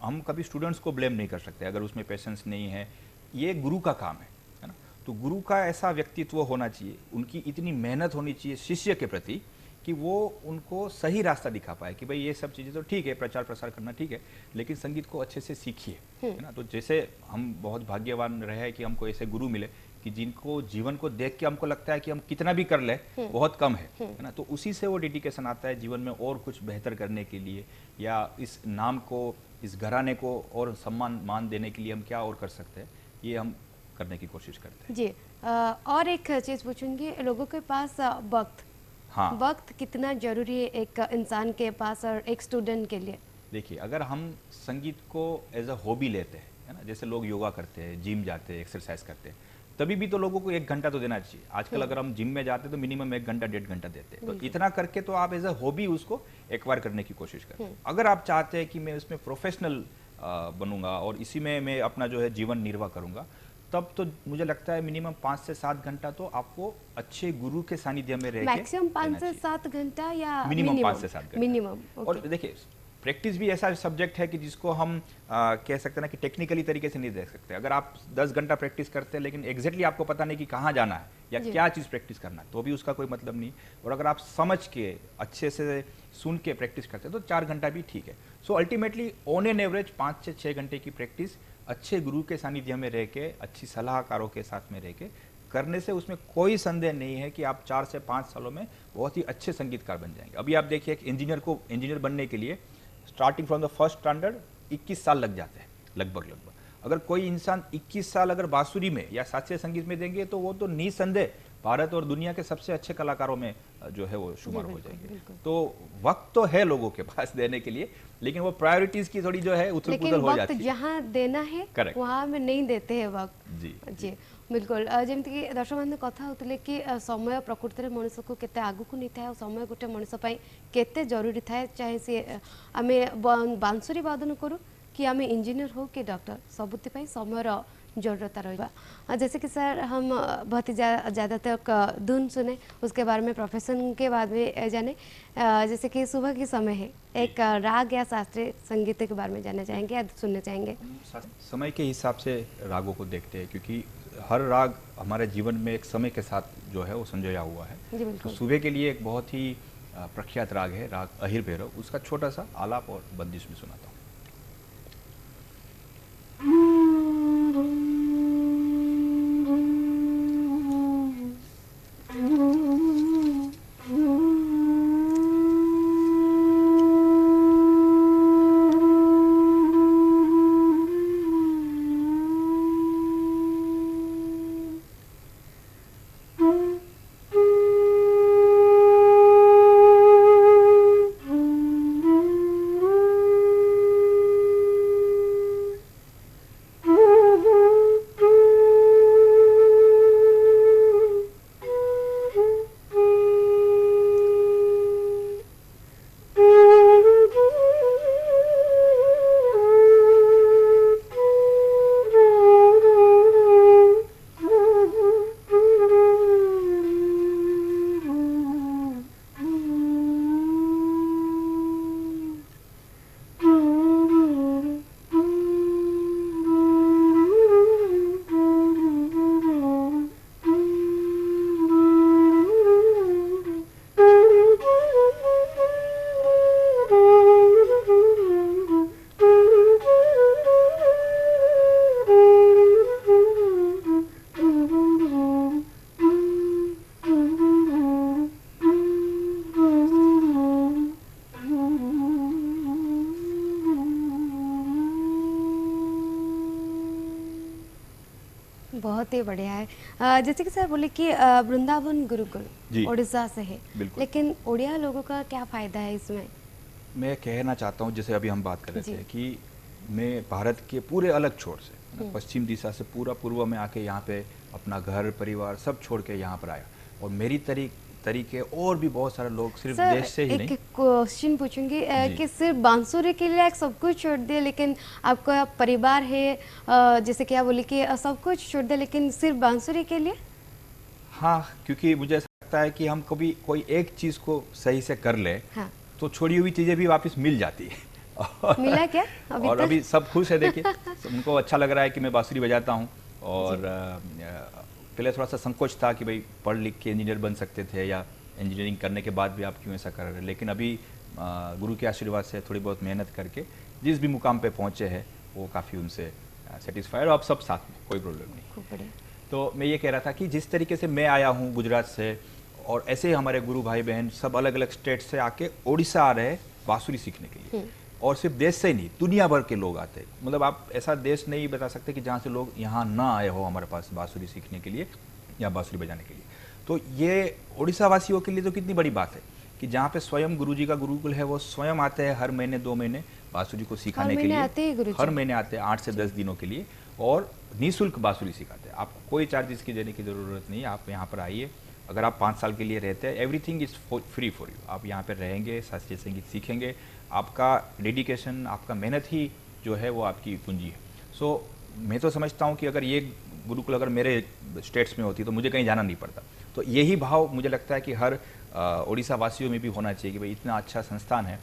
हम कभी स्टूडेंट्स को ब्लेम नहीं कर सकते अगर उसमें पेशेंस नहीं है। ये गुरु का काम है ना। तो गुरु का ऐसा व्यक्तित्व होना चाहिए, उनकी इतनी मेहनत होनी चाहिए शिष्य के प्रति कि वो उनको सही रास्ता दिखा पाए कि भाई ये सब चीज़ें तो ठीक है, प्रचार प्रसार करना ठीक है, लेकिन संगीत को अच्छे से सीखिए, है ना। तो जैसे हम बहुत भाग्यवान रहे हैं कि हमको ऐसे गुरु मिले कि जिनको जीवन को देख के हमको लगता है कि हम कितना भी कर ले बहुत कम है ना। तो उसी से वो डेडिकेशन आता है जीवन में और कुछ बेहतर करने के लिए, या इस नाम को, इस घराने को और सम्मान मान देने के लिए हम क्या और कर सकते हैं, ये हम करने की कोशिश करते हैं। जी, और एक चीज़ पूछूंगी, लोगों के पास वक्त, हाँ, वक्त कितना जरूरी है एक इंसान के पास और एक स्टूडेंट के लिए? देखिए अगर हम संगीत को एज अ हॉबी लेते हैं, है ना, जैसे लोग योगा करते हैं, जिम जाते हैं, एक्सरसाइज करते हैं, तभी भी तो लोगों को 1 घंटा तो देना चाहिए। आजकल अगर हम जिम में जाते हैं तो मिनिमम 1 घंटा 1.5 घंटा देते हैं। तो इतना करके तो आप एज अ हॉबी उसको एक्वायर करने की कोशिश करें। अगर आप चाहते हैं कि मैं उसमें प्रोफेशनल बनूंगा और इसी में मैं अपना जो है जीवन निर्वाह करूंगा, तब तो मुझे लगता है मिनिमम 5 से 7 घंटा तो आपको अच्छे गुरु के सानिध्य में रहकर मैक्सिमम 5 से 7 घंटा या मिनिमम 5 से 7 घंटा मिनिमम। और देखिए प्रैक्टिस भी ऐसा सब्जेक्ट है कि जिसको हम कह सकते हैं ना कि टेक्निकली तरीके से नहीं देख सकते। अगर आप 10 घंटा प्रैक्टिस करते हैं लेकिन एग्जैक्टली आपको पता नहीं कि कहाँ जाना है या क्या चीज़ प्रैक्टिस करना है, तो भी उसका कोई मतलब नहीं। और अगर आप समझ के अच्छे से सुन के प्रैक्टिस करते हैं तो 4 घंटा भी ठीक है। So ultimately on an average 5 से 6 घंटे की प्रैक्टिस अच्छे गुरु के सानिध्य में रह के, अच्छी सलाहकारों के साथ में रह के करने से उसमें कोई संदेह नहीं है कि आप 4 से 5 सालों में बहुत ही अच्छे संगीतकार बन जाएंगे। अभी आप देखिए एक इंजीनियर बनने के लिए starting from the first standard 21 साल लग जाते हैं लगभग। अगर कोई इंसान 21 साल अगर बांसुरी में या शास्त्रीय संगीत में देंगे तो वो तो निसंदेह भारत और दुनिया के सबसे अच्छे कलाकारों में जो है वो शुमार हो जाएंगे। तो वक्त तो है लोगों के पास देने के लिए, लेकिन वो प्रायोरिटीज की थोड़ी जो है उथल पुथल हो जाती है। जहाँ देना है वहाँ में नहीं देते हैं वक्त। जी बिल्कुल, जमीक दर्शक मैंने कथा होते कि समय प्रकृति में मनुष्य को केते आगु नहीं था, समय गोटे मनुष्य केते जरूरी थाए, चाहे सी आम बांसुरी वादन करूँ कि आम इंजीनियर हो कि डॉक्टर, सबुति समय जरूरत रहेगा। जैसे कि सर हम बहुत ही ज़्यादा तक धुन सुने, उसके बारे में प्रोफेशन के बाद में जाने, जैसे कि सुबह के समय है, एक राग या शास्त्रीय संगीत के बारे में जानना चाहेंगे या सुनना चाहेंगे? समय के हिसाब से रागों को देखते हैं, क्योंकि हर राग हमारे जीवन में एक समय के साथ जो है वो संजोया हुआ है। जी तो बिल्कुल। सुबह के लिए एक बहुत ही प्रख्यात राग है, राग अहिर भैरव, उसका छोटा सा आलाप और बंदिश भी सुनाता हूँ। बहुत ही बढ़िया है। जैसे कि सर बोले कि वृंदावन गुरुकुल जी। उड़ीसा से है, बिल्कुल। लेकिन उड़िया लोगों का क्या फायदा है इसमें? मैं कहना चाहता हूँ, जैसे अभी हम बात कर रहे जी। थे कि मैं भारत के पूरे अलग छोर से, पश्चिम दिशा से पूरा पूर्व में आके यहाँ पे अपना घर परिवार सब छोड़ के यहाँ पर आया, और मेरी तरीके और भी बहुत सारे लोग सिर्फ सर देश से ही नहीं। एक क्वेश्चन पूछूंगी जी। कि सिर्फ बांसुरी के लिए आप सब कुछ छोड़ दिए, लेकिन आपका परिवार है, जैसे कि आप बोले कि सब कुछ छोड़ दिया, लेकिन सिर्फ बांसुरी के लिए? हाँ, क्योंकि मुझे ऐसा लगता है कि हम कभी कोई एक चीज़ को सही से कर ले, हाँ। तो छोड़ी हुई चीज़ें भी वापस मिल जाती है। मिला क्या अभी और तक? अभी सब खुश है, देखिए उनको अच्छा लग रहा है कि मैं बांसुरी बजाता हूँ। और पहले थोड़ा सा संकोच था कि भाई पढ़ लिख के इंजीनियर बन सकते थे, या इंजीनियरिंग करने के बाद भी आप क्यों ऐसा कर रहे हैं, लेकिन अभी गुरु के आशीर्वाद से थोड़ी बहुत मेहनत करके जिस भी मुकाम पे पहुँचे हैं वो काफ़ी उनसे सेटिस्फाइड, और अब सब साथ में, कोई प्रॉब्लम नहीं। खूब बढ़िया। तो मैं ये कह रहा था कि जिस तरीके से मैं आया हूँ गुजरात से, और ऐसे ही हमारे गुरु भाई बहन सब अलग अलग स्टेट से आके ओडिशा आ रहे हैं बांसुरी सीखने के लिए, और सिर्फ देश से ही नहीं, दुनिया भर के लोग आते हैं। मतलब आप ऐसा देश नहीं बता सकते कि जहाँ से लोग यहाँ ना आए हो हमारे पास बांसुरी सीखने के लिए या बांसुरी बजाने के लिए। तो ये ओडिशा वासियों के लिए तो कितनी बड़ी बात है कि जहाँ पे स्वयं गुरुजी का गुरुकुल है, वो स्वयं आते हैं हर महीने 2 महीने बांसुरी को सिखाने के लिए। हर महीने आते हैं 8 से 10 दिनों के लिए, और निःशुल्क बांसुरी सिखाते हैं। आपको कोई चार्जेस की देने की ज़रूरत नहीं है। आप यहाँ पर आइए, अगर आप 5 साल के लिए रहते हैं, everything is free for you. आप यहाँ पर रहेंगे, शास्त्रीय संगीत सीखेंगे, आपका डेडिकेशन, आपका मेहनत ही जो है वो आपकी पूंजी है। सो मैं तो समझता हूँ कि अगर ये गुरुकुल अगर मेरे स्टेट्स में होती तो मुझे कहीं जाना नहीं पड़ता। तो यही भाव मुझे लगता है कि हर ओडिशा वासियों में भी होना चाहिए कि भाई इतना अच्छा संस्थान है,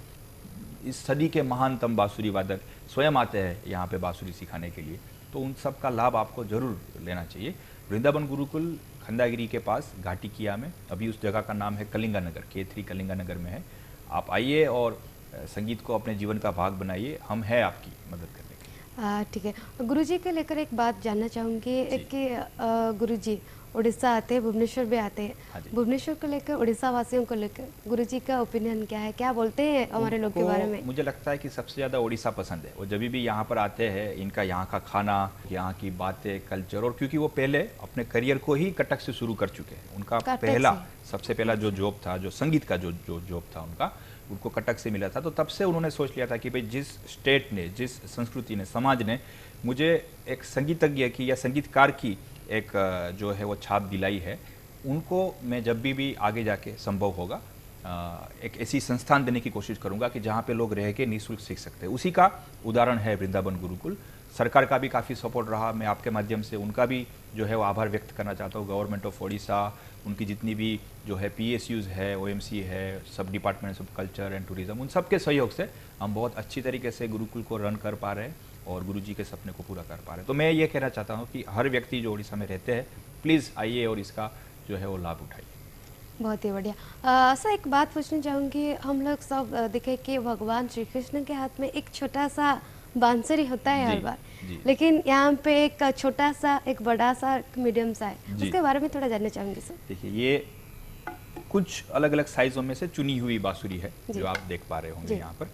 इस सदी के महानतम बांसुरी वादक स्वयं आते हैं यहाँ पे बांसुरी सिखाने के लिए, तो उन सब का लाभ आपको जरूर लेना चाहिए। वृंदावन गुरुकुल खंडागिरी के पास घाटिकिया में, अभी उस जगह का नाम है कलिंगा नगर, K3 कलिंगा नगर में है। आप आइए और संगीत को अपने जीवन का भाग बनाइए, हम हैं आपकी मदद करने के लिए। ठीक है। गुरुजी के लेकर एक बात जानना चाहूँगी कि गुरुजी उड़ीसा आते हैं, भुवनेश्वर भी आते हाँ हैं, जी। भुवनेश्वर को लेकर, उड़ीसा वासियों को लेकर गुरुजी का ओपिनियन क्या है, क्या बोलते हैं हमारे लोग के उनको बारे में? मुझे लगता है कि सबसे ज़्यादा उड़ीसा पसंद है। वो जब भी यहाँ पर आते हैं, इनका यहाँ का खाना, यहाँ की बातें, कल्चर, और क्योंकि वो पहले अपने करियर को ही कटक से शुरू कर चुके हैं। उनका कटक पहला से। सबसे पहला जो जॉब था, जो संगीत का जो जॉब था उनको कटक से मिला था। तो तब से उन्होंने सोच लिया था कि भाई जिस स्टेट ने, जिस संस्कृति ने, समाज ने मुझे एक संगीतज्ञ की या संगीतकार की एक जो है वो छाप दिलाई है, उनको मैं जब भी आगे जाके संभव होगा एक ऐसी संस्थान देने की कोशिश करूंगा कि जहाँ पे लोग रह के निःशुल्क सीख सकते हैं। उसी का उदाहरण है वृंदावन गुरुकुल। सरकार का भी काफ़ी सपोर्ट रहा। मैं आपके माध्यम से उनका भी जो है वो आभार व्यक्त करना चाहता हूँ। गवर्नमेंट ऑफ ओडिशा, उनकी जितनी भी जो है PSUs है, OMC है, सब departments of culture and tourism, उन सब के सहयोग से हम बहुत अच्छी तरीके से गुरुकुल को रन कर पा रहे हैं और गुरुजी के सपने को पूरा कर पा रहे हैं। तो मैं ये कहना चाहता हूँ कि हर व्यक्ति जो उड़ीसा में रहते हैं, प्लीज़ आइए और इसका जो है वो लाभ उठाइए। बहुत ही बढ़िया। सर एक बात पूछना चाहूँगी, हम लोग सब देखे कि भगवान श्री कृष्ण के हाथ में एक छोटा सा बांसुरी होता है हर जी, बार, जी। लेकिन यहाँ पे एक छोटा सा, एक बड़ा सा, एक मीडियम सा है, जी। उसके बारे में थोड़ा जानना चाहूँगी सर। देखिए, ये कुछ अलग अलग साइजों में से चुनी हुई बांसुरी है जी। जो आप देख पा रहे होंगे जी। यहाँ पर।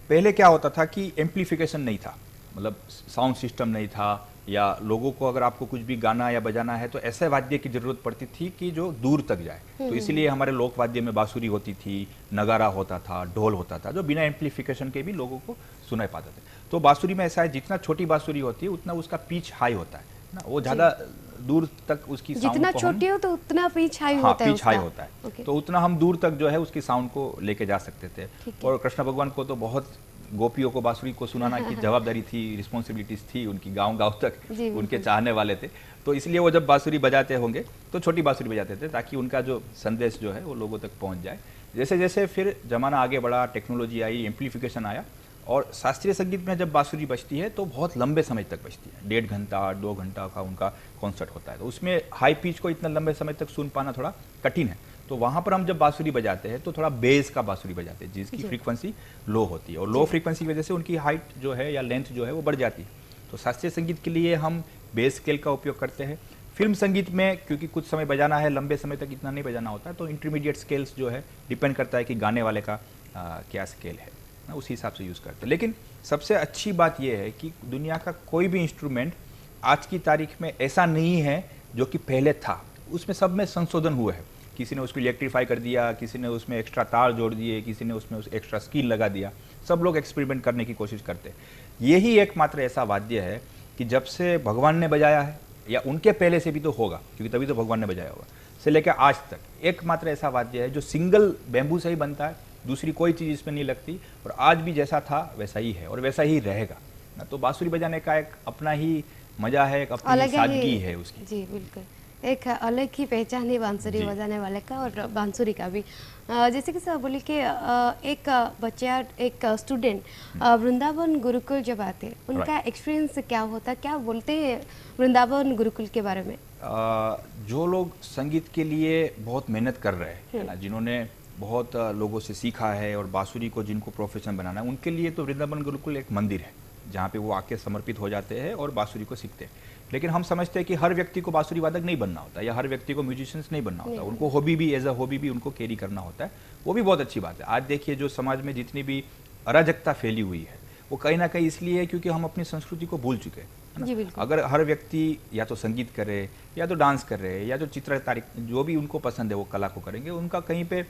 पहले क्या होता था कि एम्प्लीफिकेशन नहीं था, मतलब साउंड सिस्टम नहीं था, या लोगों को अगर आपको कुछ भी गाना या बजाना है तो ऐसे वाद्य की जरूरत पड़ती थी कि जो दूर तक जाए। तो इसीलिए हमारे लोक वाद्य में बांसुरी होती थी, नगारा होता था, ढोल होता था, जो बिना एम्प्लीफिकेशन के भी लोगों को सुनाई पाते थे। तो बांसुरी में ऐसा है, जितना छोटी बांसुरी होती है उतना उसका पिच हाई होता है ना, वो ज़्यादा दूर तक उसकी साउंड जितना को हम- छोटी हो तो उतना पिच हाई हाँ, होता है पिच हाई उसका। होता है। ओके। तो उतना हम दूर तक जो है उसकी साउंड को लेके जा सकते थे। ठीक है। और कृष्ण भगवान को तो बहुत गोपियों को बांसुरी को सुनाना की जवाबदारी थी, रिस्पॉन्सिबिलिटीज थी उनकी, गांव-गांव तक जी, बिल्कुल। उनके चाहने वाले थे। तो इसलिए वो जब बांसुरी बजाते होंगे तो छोटी बांसुरी बजाते थे, ताकि उनका जो संदेश जो है वो लोगों तक पहुंच जाए। जैसे जैसे फिर जमाना आगे बढ़ा, टेक्नोलॉजी आई, एम्प्लीफिकेशन आया, और शास्त्रीय संगीत में जब बांसुरी बजती है तो बहुत लंबे समय तक बजती है, 1.5 घंटा 2 घंटा का उनका कॉन्सर्ट होता है। तो उसमें हाई पिच को इतना लंबे समय तक सुन पाना थोड़ा कठिन है। तो वहाँ पर हम जब बांसुरी बजाते हैं तो थोड़ा बेस का बांसुरी बजाते हैं, जिसकी जी। फ्रीक्वेंसी लो होती है, और लो फ्रीक्वेंसी की वजह से उनकी हाइट जो है या लेंथ जो है वो बढ़ जाती है। तो शास्त्रीय संगीत के लिए हम बेस स्केल का उपयोग करते हैं। फिल्म संगीत में क्योंकि कुछ समय बजाना है, लंबे समय तक इतना नहीं बजाना होता है, तो इंटरमीडिएट स्केल्स जो है डिपेंड करता है कि गाने वाले का क्या स्केल है ना, उसी हिसाब से यूज़ करते हैं। लेकिन सबसे अच्छी बात यह है कि दुनिया का कोई भी इंस्ट्रूमेंट आज की तारीख में ऐसा नहीं है जो कि पहले था, उसमें सब में संशोधन हुआ है। किसी ने उसको इलेक्ट्रीफाई कर दिया, किसी ने उसमें एक्स्ट्रा तार जोड़ दिए, किसी ने उसमें एक्स्ट्रा स्कीन लगा दिया। सब लोग एक्सपेरिमेंट करने की कोशिश करते हैं। यही एकमात्र ऐसा वाद्य है कि जब से भगवान ने बजाया है, या उनके पहले से भी तो होगा, क्योंकि तभी तो भगवान ने बजाया होगा, से लेकर आज तक एकमात्र ऐसा वाद्य है जो सिंगल बैम्बू से ही बनता है, दूसरी कोई चीज़ इसमें नहीं लगती, और आज भी जैसा था वैसा ही है और वैसा ही रहेगा ना। तो बांसुरी बजाने का एक अपना ही मजा है, एक अपनी अलग ही सादगी है उसकी। जी बिल्कुल, एक अलग ही पहचान है बांसुरी जी। बजाने वाले का और बांसुरी का भी। जैसे कि सर बोले कि एक बच्चा, एक स्टूडेंट वृंदावन गुरुकुल जब आते हैं, उनका एक्सपीरियंस क्या होता है, क्या बोलते हैं वृंदावन गुरुकुल के बारे में? जो लोग संगीत के लिए बहुत मेहनत कर रहे हैं ना, जिन्होंने बहुत लोगों से सीखा है और बांसुरी को जिनको प्रोफेशन बनाना है, उनके लिए तो वृंदावन गुरुकुल एक मंदिर है जहाँ पे वो आके समर्पित हो जाते हैं और बांसुरी को सीखते हैं। लेकिन हम समझते हैं कि हर व्यक्ति को बांसुरी वादक नहीं बनना होता, या हर व्यक्ति को म्यूजिशियंस नहीं बनना होता, उनको हॉबी भी, एज अ हॉबी भी उनको कैरी करना होता है। वो भी बहुत अच्छी बात है। आज देखिए, जो समाज में जितनी भी अराजकता फैली हुई है, वो कहीं ना कहीं इसलिए है क्योंकि हम अपनी संस्कृति को भूल चुके हैं, है ना? जी बिल्कुल। अगर हर व्यक्ति या तो संगीत करे, या तो डांस कर रहे, या जो चित्रकारी, जो भी उनको पसंद है वो कला को करेंगे, उनका कहीं पे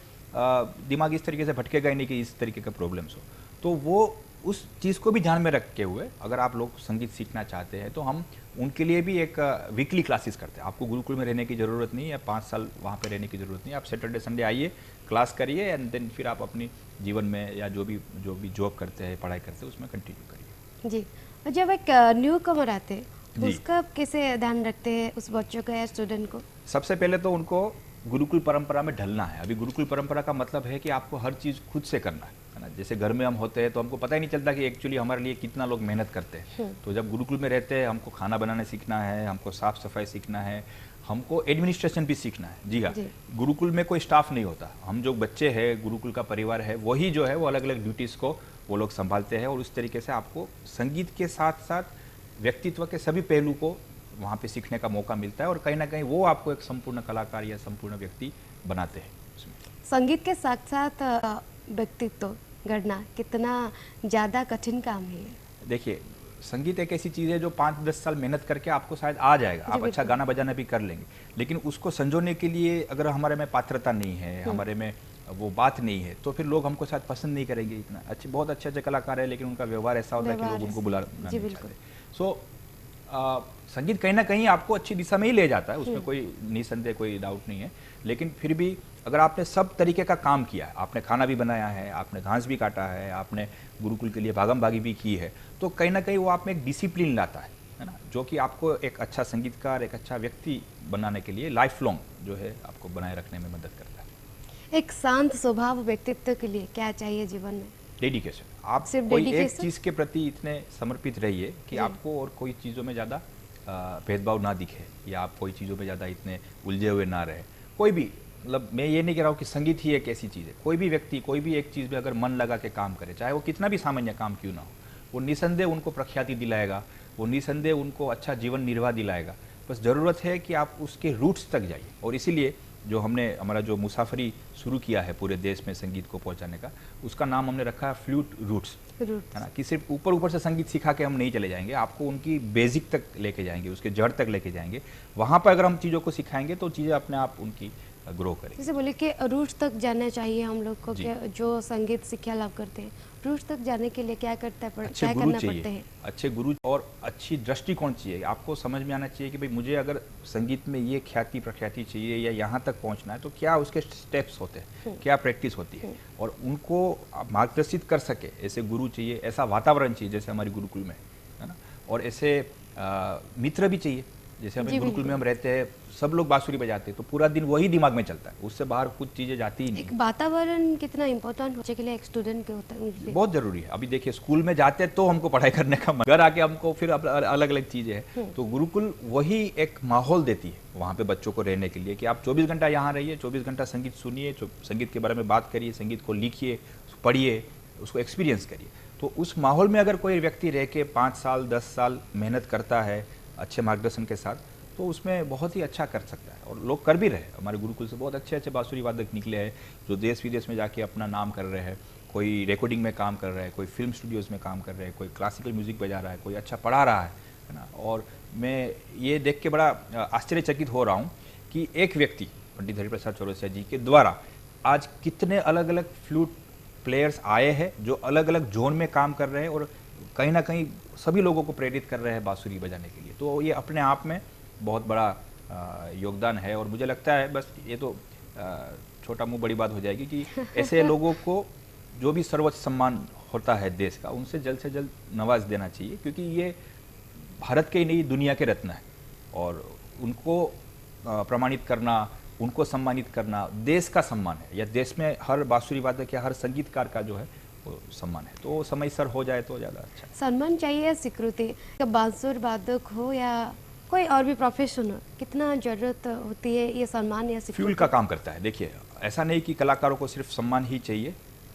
दिमाग इस तरीके से भटकेगा ही नहीं कि इस तरीके के प्रॉब्लम्स हो। तो वो उस चीज़ को भी ध्यान में रखते हुए अगर आप लोग संगीत सीखना चाहते हैं तो हम उनके लिए भी एक वीकली क्लासेस करते हैं। आपको गुरुकुल में रहने की ज़रूरत नहीं है, 5 साल वहाँ पे रहने की ज़रूरत नहीं है। आप सैटरडे संडे आइए, क्लास करिए, एंड देन फिर आप अपनी जीवन में या जो भी जॉब करते हैं, पढ़ाई करते हैं, उसमें कंटिन्यू करिए। जी, और जब एक न्यू कमर आते हैं तो जी। उसका कैसे ध्यान रखते हैं उस बच्चों का या स्टूडेंट को? सबसे पहले तो उनको गुरुकुल परंपरा में ढलना है। अभी गुरुकुल परंपरा का मतलब है कि आपको हर चीज़ खुद से करना है ना। जैसे घर में हम होते हैं तो हमको पता ही नहीं चलता कि एक्चुअली हमारे लिए कितना लोग मेहनत करते हैं। तो जब गुरुकुल में रहते हैं, हमको खाना बनाने सीखना है, हमको साफ सफाई सीखना है, हमको एडमिनिस्ट्रेशन भी सीखना है। जी हाँ, जी। गुरुकुल में कोई स्टाफ नहीं होता। हम जो बच्चे हैं, गुरुकुल का परिवार है, वही जो है वो अलग अलग ड्यूटीज़ को वो लोग संभालते हैं, और उस तरीके से आपको संगीत के साथ साथ व्यक्तित्व के सभी पहलू को वहाँ पे सीखने का मौका मिलता है, और कहीं ना कहीं वो आपको एक संपूर्ण कलाकार या संपूर्ण व्यक्ति बनाते हैं उसमें। संगीत के साथ साथ व्यक्तित्व गढ़ना कितना ज़्यादा कठिन काम है ये? देखिए, संगीत एक ऐसी चीज़ है जो 5-10 साल मेहनत करके आपको शायद आ जाएगा, आप अच्छा गाना बजाना भी कर लेंगे, लेकिन उसको संजोने के लिए अगर हमारे में पात्रता नहीं है, हमारे में वो बात नहीं है, तो फिर लोग हमको शायद पसंद नहीं करेंगे। इतना अच्छे, बहुत अच्छे अच्छे कलाकार है, लेकिन उनका व्यवहार ऐसा होता है कि लोग उनको बुलाना जी नहीं बिल्कुल। चाहते। सो संगीत कहीं ना कहीं आपको अच्छी दिशा में ही ले जाता है, उसमें कोई निसंदेह कोई डाउट नहीं है, लेकिन फिर भी अगर आपने सब तरीके का काम किया है, आपने खाना भी बनाया है, आपने घास भी काटा है, आपने गुरुकुल के लिए भागम भागी भी की है, तो कहीं ना कहीं वो आप में एक डिसिप्लिन लाता है ना, जो कि आपको एक अच्छा संगीतकार, एक अच्छा व्यक्ति बनाने के लिए लाइफ लॉन्ग जो है आपको बनाए रखने में मदद करता है। एक शांत स्वभाव व्यक्तित्व के लिए क्या चाहिए जीवन में? डेडिकेशन। आप सिर्फ कोई एक dedication? चीज़ के प्रति इतने समर्पित रहिए कि आपको और कोई चीज़ों में ज़्यादा भेदभाव ना दिखे, या आप कोई चीज़ों में ज़्यादा इतने उलझे हुए ना रहे। कोई भी, मतलब मैं ये नहीं कह रहा हूँ कि संगीत ही एक ऐसी चीज़ है, कोई भी व्यक्ति कोई भी एक चीज़ में अगर मन लगा के काम करे, चाहे वो कितना भी सामान्य काम क्यों ना हो, वो निसंदेह उनको प्रख्याति दिलाएगा, वो निसंदेह उनको अच्छा जीवन निर्वाह दिलाएगा। बस ज़रूरत है कि आप उसके रूट्स तक जाइए। और इसीलिए जो हमने हमारा जो मुसाफरी शुरू किया है पूरे देश में संगीत को पहुंचाने का, उसका नाम हमने रखा है फ्लूट रूट्स, है ना, कि सिर्फ ऊपर ऊपर से संगीत सिखा के हम नहीं चले जाएंगे, आपको उनकी बेसिक तक लेके जाएंगे, उसके जड़ तक लेके जाएंगे। वहाँ पर अगर हम चीज़ों को सिखाएंगे तो चीज़ें अपने आप उनकी ग्रो करेंगी। जैसे बोले कि रूट्स तक जाना चाहिए हम लोग को, जी। कि जो संगीत शिक्षा लाभ करते हैं, रूट्स तक जाने के लिए क्या अच्छे क्या गुरु करना पड़ते चाहिए, हैं? अच्छे गुरु और अच्छी दृष्टिकोण चाहिए। आपको समझ में आना चाहिए कि भाई मुझे अगर संगीत में ये ख्याति प्रख्याति चाहिए या यहाँ तक पहुँचना है, तो क्या उसके स्टेप्स होते हैं, क्या प्रैक्टिस होती है, और उनको आप मार्गदर्शित कर सके ऐसे गुरु चाहिए, ऐसा वातावरण चाहिए जैसे हमारे गुरुकुल में है ना, और ऐसे मित्र भी चाहिए। जैसे हमें जी, गुरुकुल बिल्कुल। में हम रहते हैं, सब लोग बांसुरी बजाते हैं, तो पूरा दिन वही दिमाग में चलता है, उससे बाहर कुछ चीज़ें जाती ही नहीं। एक वातावरण कितना इम्पोर्टेंट बच्चे के लिए, एक स्टूडेंट के होता है उनके लिए? बहुत जरूरी है। अभी देखिए, स्कूल में जाते हैं तो हमको पढ़ाई करने का मन, घर आके हमको फिर अलग अलग चीजें हैं, तो गुरुकुल वही एक माहौल देती है वहाँ पे बच्चों को रहने के लिए कि आप 24 घंटा यहाँ रहिए, 24 घंटा संगीत सुनिए, संगीत के बारे में बात करिए, संगीत को लिखिए, पढ़िए, उसको एक्सपीरियंस करिए। तो उस माहौल में अगर कोई व्यक्ति रह के 5 साल 10 साल मेहनत करता है अच्छे मार्गदर्शन के साथ, तो उसमें बहुत ही अच्छा कर सकता है। और लोग कर भी रहे। हमारे गुरुकुल से बहुत अच्छे अच्छे बांसुरी वादक निकले हैं जो देश विदेश में जाके अपना नाम कर रहे हैं। कोई रिकॉर्डिंग में काम कर रहा है, कोई फिल्म स्टूडियोज़ में काम कर रहे हैं, कोई क्लासिकल म्यूज़िक बजा रहा है, कोई अच्छा पढ़ा रहा है ना। और मैं ये देख के बड़ा आश्चर्यचकित हो रहा हूँ कि एक व्यक्ति पंडित हरिप्रसाद चौरसिया जी के द्वारा आज कितने अलग अलग फ्लूट प्लेयर्स आए हैं जो अलग अलग जोन में काम कर रहे हैं और कहीं ना कहीं सभी लोगों को प्रेरित कर रहे हैं बांसुरी बजाने के लिए। तो ये अपने आप में बहुत बड़ा योगदान है। और मुझे लगता है, बस ये तो छोटा मुंह बड़ी बात हो जाएगी कि ऐसे लोगों को जो भी सर्वोच्च सम्मान होता है देश का, उनसे जल्द से जल्द नवाज देना चाहिए, क्योंकि ये भारत के ही नहीं दुनिया के रत्न है। और उनको प्रमाणित करना, उनको सम्मानित करना देश का सम्मान है, या देश में हर बांसुरी वादक या हर संगीतकार का जो है वो सम्मान है। तो समय सर हो जाए तो ज़्यादा अच्छा। सम्मान चाहिए या स्वीकृति? बांसुर वादक हो या कोई और भी प्रोफेशन हो, कितना जरूरत होती है ये सम्मान या स्वीकृति? फ्यूल का काम करता है। देखिए, ऐसा नहीं कि कलाकारों को सिर्फ सम्मान ही चाहिए,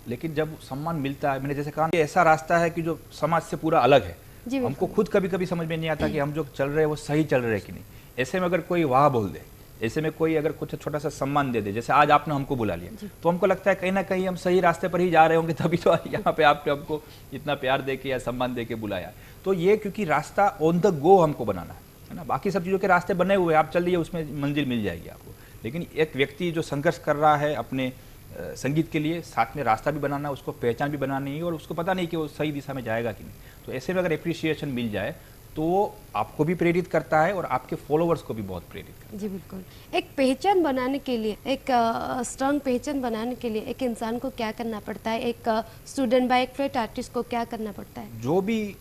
लेकिन जब सम्मान मिलता है, मैंने जैसे कहा, ये ऐसा रास्ता है कि जो समाज से पूरा अलग है। हमको खुद कभी कभी समझ में नहीं आता कि हम जो चल रहे हैं वो सही चल रहे हैं कि नहीं। ऐसे में अगर कोई वाह बोल दे, ऐसे में कोई अगर कुछ छोटा सा सम्मान दे दे, जैसे आज आपने हमको बुला लिया, तो हमको लगता है कहीं ना कहीं हम सही रास्ते पर ही जा रहे होंगे, तभी तो यहाँ पे आपने हमको इतना प्यार दे के या सम्मान दे के बुलाया। तो ये क्योंकि रास्ता ऑन द गो हमको बनाना है ना। बाकी सब चीज़ों के रास्ते बने हुए, आप चलिए, उसमें मंजिल मिल जाएगी आपको। लेकिन एक व्यक्ति जो संघर्ष कर रहा है अपने संगीत के लिए, साथ में रास्ता भी बनाना, उसको पहचान भी बनानी है, और उसको पता नहीं कि वो सही दिशा में जाएगा कि नहीं। तो ऐसे में अगर एप्रिसिएशन मिल जाए तो वो आपको भी प्रेरित करता है और आपके फॉलोअर्स को भी बहुत प्रेरित करता है। जी बिल्कुल। एक पहचान बनाने के लिए, एक स्ट्रॉन्ग पहचान बनाने के लिए एक इंसान को क्या करना पड़ता है? एक स्टूडेंट बाय एक फ्लूट आर्टिस्ट को क्या करना पड़ता है? जो भी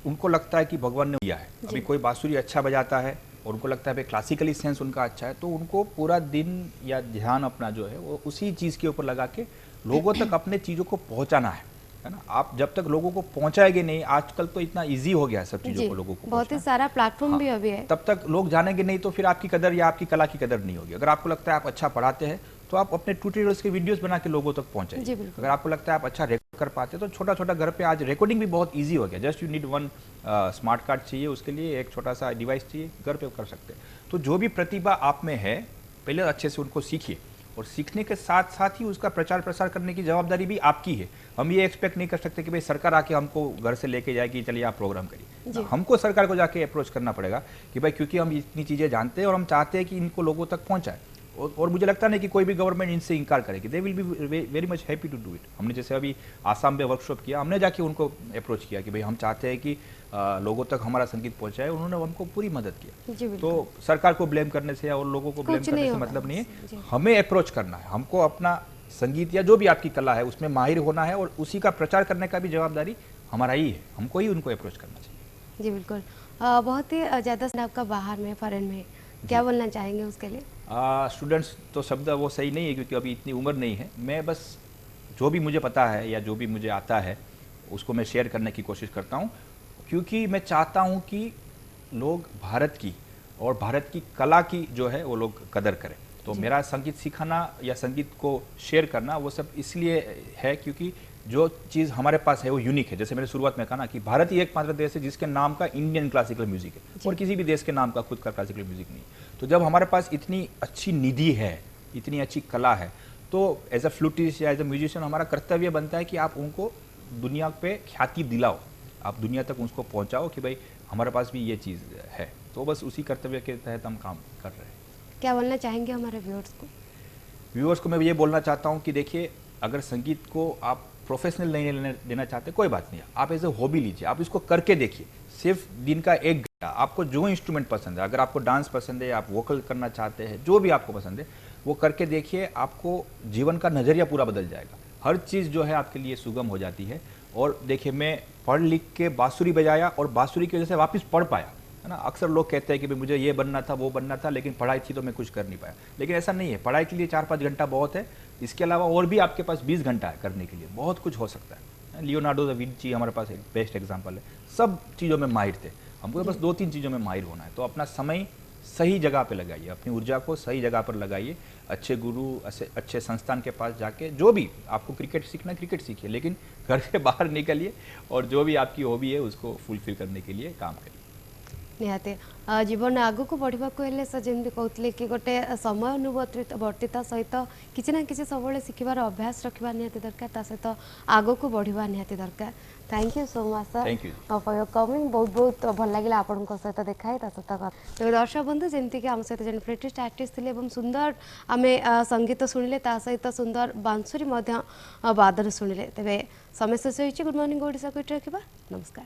उनको लगता है कि भगवान ने दिया है, अभी कोई बांसुरी अच्छा बजाता है और उनको लगता है भाई क्लासिकली सेंस उनका अच्छा है, तो उनको पूरा दिन या ध्यान अपना जो है वो उसी चीज़ के ऊपर लगा के लोगों तक अपने चीज़ों को पहुंचाना है ना। आप जब तक लोगों को पहुंचाएंगे नहीं, आजकल तो इतना इजी हो गया है सब चीज़ों को लोगों को बहुत ही पहुंचाना। सारा प्लेटफॉर्म भी अभी है। तब तक लोग जानेंगे नहीं, तो फिर आपकी कदर या आपकी कला की कदर नहीं होगी। अगर आपको लगता है आप अच्छा पढ़ाते हैं, तो आप अपने ट्यूटोरियल्स के वीडियोस बना के लोगों तक जी, पहुंचाइए। बिल्कुल। अगर आपको लगता है आप अच्छा रिकॉर्ड कर पाते हैं, तो छोटा छोटा घर पे आज रिकॉर्डिंग भी बहुत इजी हो गया। Just you need one smart card चाहिए, उसके लिए एक छोटा सा डिवाइस चाहिए, घर पे कर सकते हैं। तो जो भी प्रतिभा आप में है, पहले अच्छे से उनको सीखिए, और सीखने के साथ साथ ही उसका प्रचार प्रसार करने की जवाबदारी भी आपकी है। हम ये एक्सपेक्ट नहीं कर सकते कि भाई सरकार आके हमको घर से लेके जाए कि चलिए आप प्रोग्राम करिए। हमको सरकार को जाके अप्रोच करना पड़ेगा कि भाई क्योंकि हम इतनी चीज़ें जानते हैं और हम चाहते हैं कि इनको लोगों तक पहुंचाए, और मुझे लगता नहीं कि कोई भी गवर्नमेंट इनसे इनकार करेगी, they will be very much happy to do it. हमने जैसे अभी आसाम में वर्कशॉप किया, हमने जाके उनको अप्रोच किया कि भाई हम चाहते हैं कि लोगों तक हमारा संगीत पहुंचाए, उन्होंने हमको पूरी मदद जी, किया। बिल्कुल। तो सरकार को ब्लेम करने से और लोगों को ब्लेम कुछ करने नहीं से होगा मतलब नहीं जी। है, हमें अप्रोच करना है, हमको अपना संगीत या जो भी आपकी कला है उसमें माहिर होना है और उसी का प्रचार करने का भी जवाबदारी हमारा ही है, हमको ही उनको अप्रोच करना चाहिए। जी बिल्कुल। बहुत ही ज़्यादा आपका बाहर में फॉरेन में क्या बोलना चाहेंगे उसके लिए? स्टूडेंट्स तो शब्द वो सही नहीं है क्योंकि अभी इतनी उम्र नहीं है। मैं बस जो भी मुझे पता है या जो भी मुझे आता है उसको मैं शेयर करने की कोशिश करता हूँ, क्योंकि मैं चाहता हूँ कि लोग भारत की और भारत की कला की जो है वो लोग कदर करें। तो मेरा संगीत सिखाना या संगीत को शेयर करना वो सब इसलिए है क्योंकि जो चीज़ हमारे पास है वो यूनिक है। जैसे मैंने शुरुआत में कहा ना कि भारत ही एकमात्र देश है जिसके नाम का इंडियन क्लासिकल म्यूजिक है और किसी भी देश के नाम का खुद का क्लासिकल म्यूजिक नहीं। तो जब हमारे पास इतनी अच्छी निधि है, इतनी अच्छी कला है, तो एज अ फ्लूटिस्ट या एज अ म्यूजिशियन हमारा कर्तव्य बनता है कि आप उनको दुनिया पे ख्याति दिलाओ, आप दुनिया तक उसको पहुंचाओ कि भाई हमारे पास भी ये चीज़ है। तो बस उसी कर्तव्य के तहत हम काम कर रहे हैं। क्या बोलना चाहेंगे हमारे व्यूअर्स को? व्यूअर्स को मैं ये बोलना चाहता हूँ कि देखिए, अगर संगीत को आप प्रोफेशनल नहीं लेना चाहते कोई बात नहीं, आप एज ए हॉबी लीजिए, आप इसको करके देखिए। सिर्फ दिन का 1 घंटा आपको जो इंस्ट्रूमेंट पसंद है, अगर आपको डांस पसंद है, आप वोकल करना चाहते हैं, जो भी आपको पसंद है वो करके देखिए, आपको जीवन का नज़रिया पूरा बदल जाएगा। हर चीज़ जो है आपके लिए सुगम हो जाती है। और देखिए, मैं पढ़ लिख के बांसुरी बजाया और बांसुरी की वजह से वापस पढ़ पाया, है ना। अक्सर लोग कहते हैं कि भाई मुझे ये बनना था, वो बनना था, लेकिन पढ़ाई थी तो मैं कुछ कर नहीं पाया। लेकिन ऐसा नहीं है, पढ़ाई के लिए 4-5 घंटा बहुत है, इसके अलावा और भी आपके पास 20 घंटा है करने के लिए, बहुत कुछ हो सकता है। लियोनार्डो दा विंची हमारे पास एक बेस्ट एग्जाम्पल है, सब चीज़ों में माहिर थे, हमको बस 2-3 चीज़ों में माहिर होना है। तो अपना समय सही जगह पे लगाइए, अपनी ऊर्जा को सही जगह पर लगाइए, अच्छे गुरु, अच्छे संस्थान के पास जाके, जो भी आपको क्रिकेट सीखना क्रिकेट सीखिए, लेकिन घर से बाहर निकलिए और जो भी आपकी हॉबी है उसको फुलफिल करने के लिए काम करिए। निहाती जीवन आग को बढ़ा से जमी कहते कि गोटे समय अनुवर्तिता सहित किसी ना किसी सब शिखबार अभ्यास रखा निहाती दरकार, ता सहित आग को बढ़ा निहाती दरकार। Thank you so much sir for your coming. बहुत बहुत भल लगे आपण सहित देखाए सहित। तो दर्शक बंधु जमीक आम सहित जन ब्रिटिश आर्टिस्ट थे, सुंदर आम संगीत शुणिले, सहित सुंदर बांसुरी वादन शुणिले। तेज समय शेष हो। गुड मॉर्निंग ओडिशा को रखा। नमस्कार।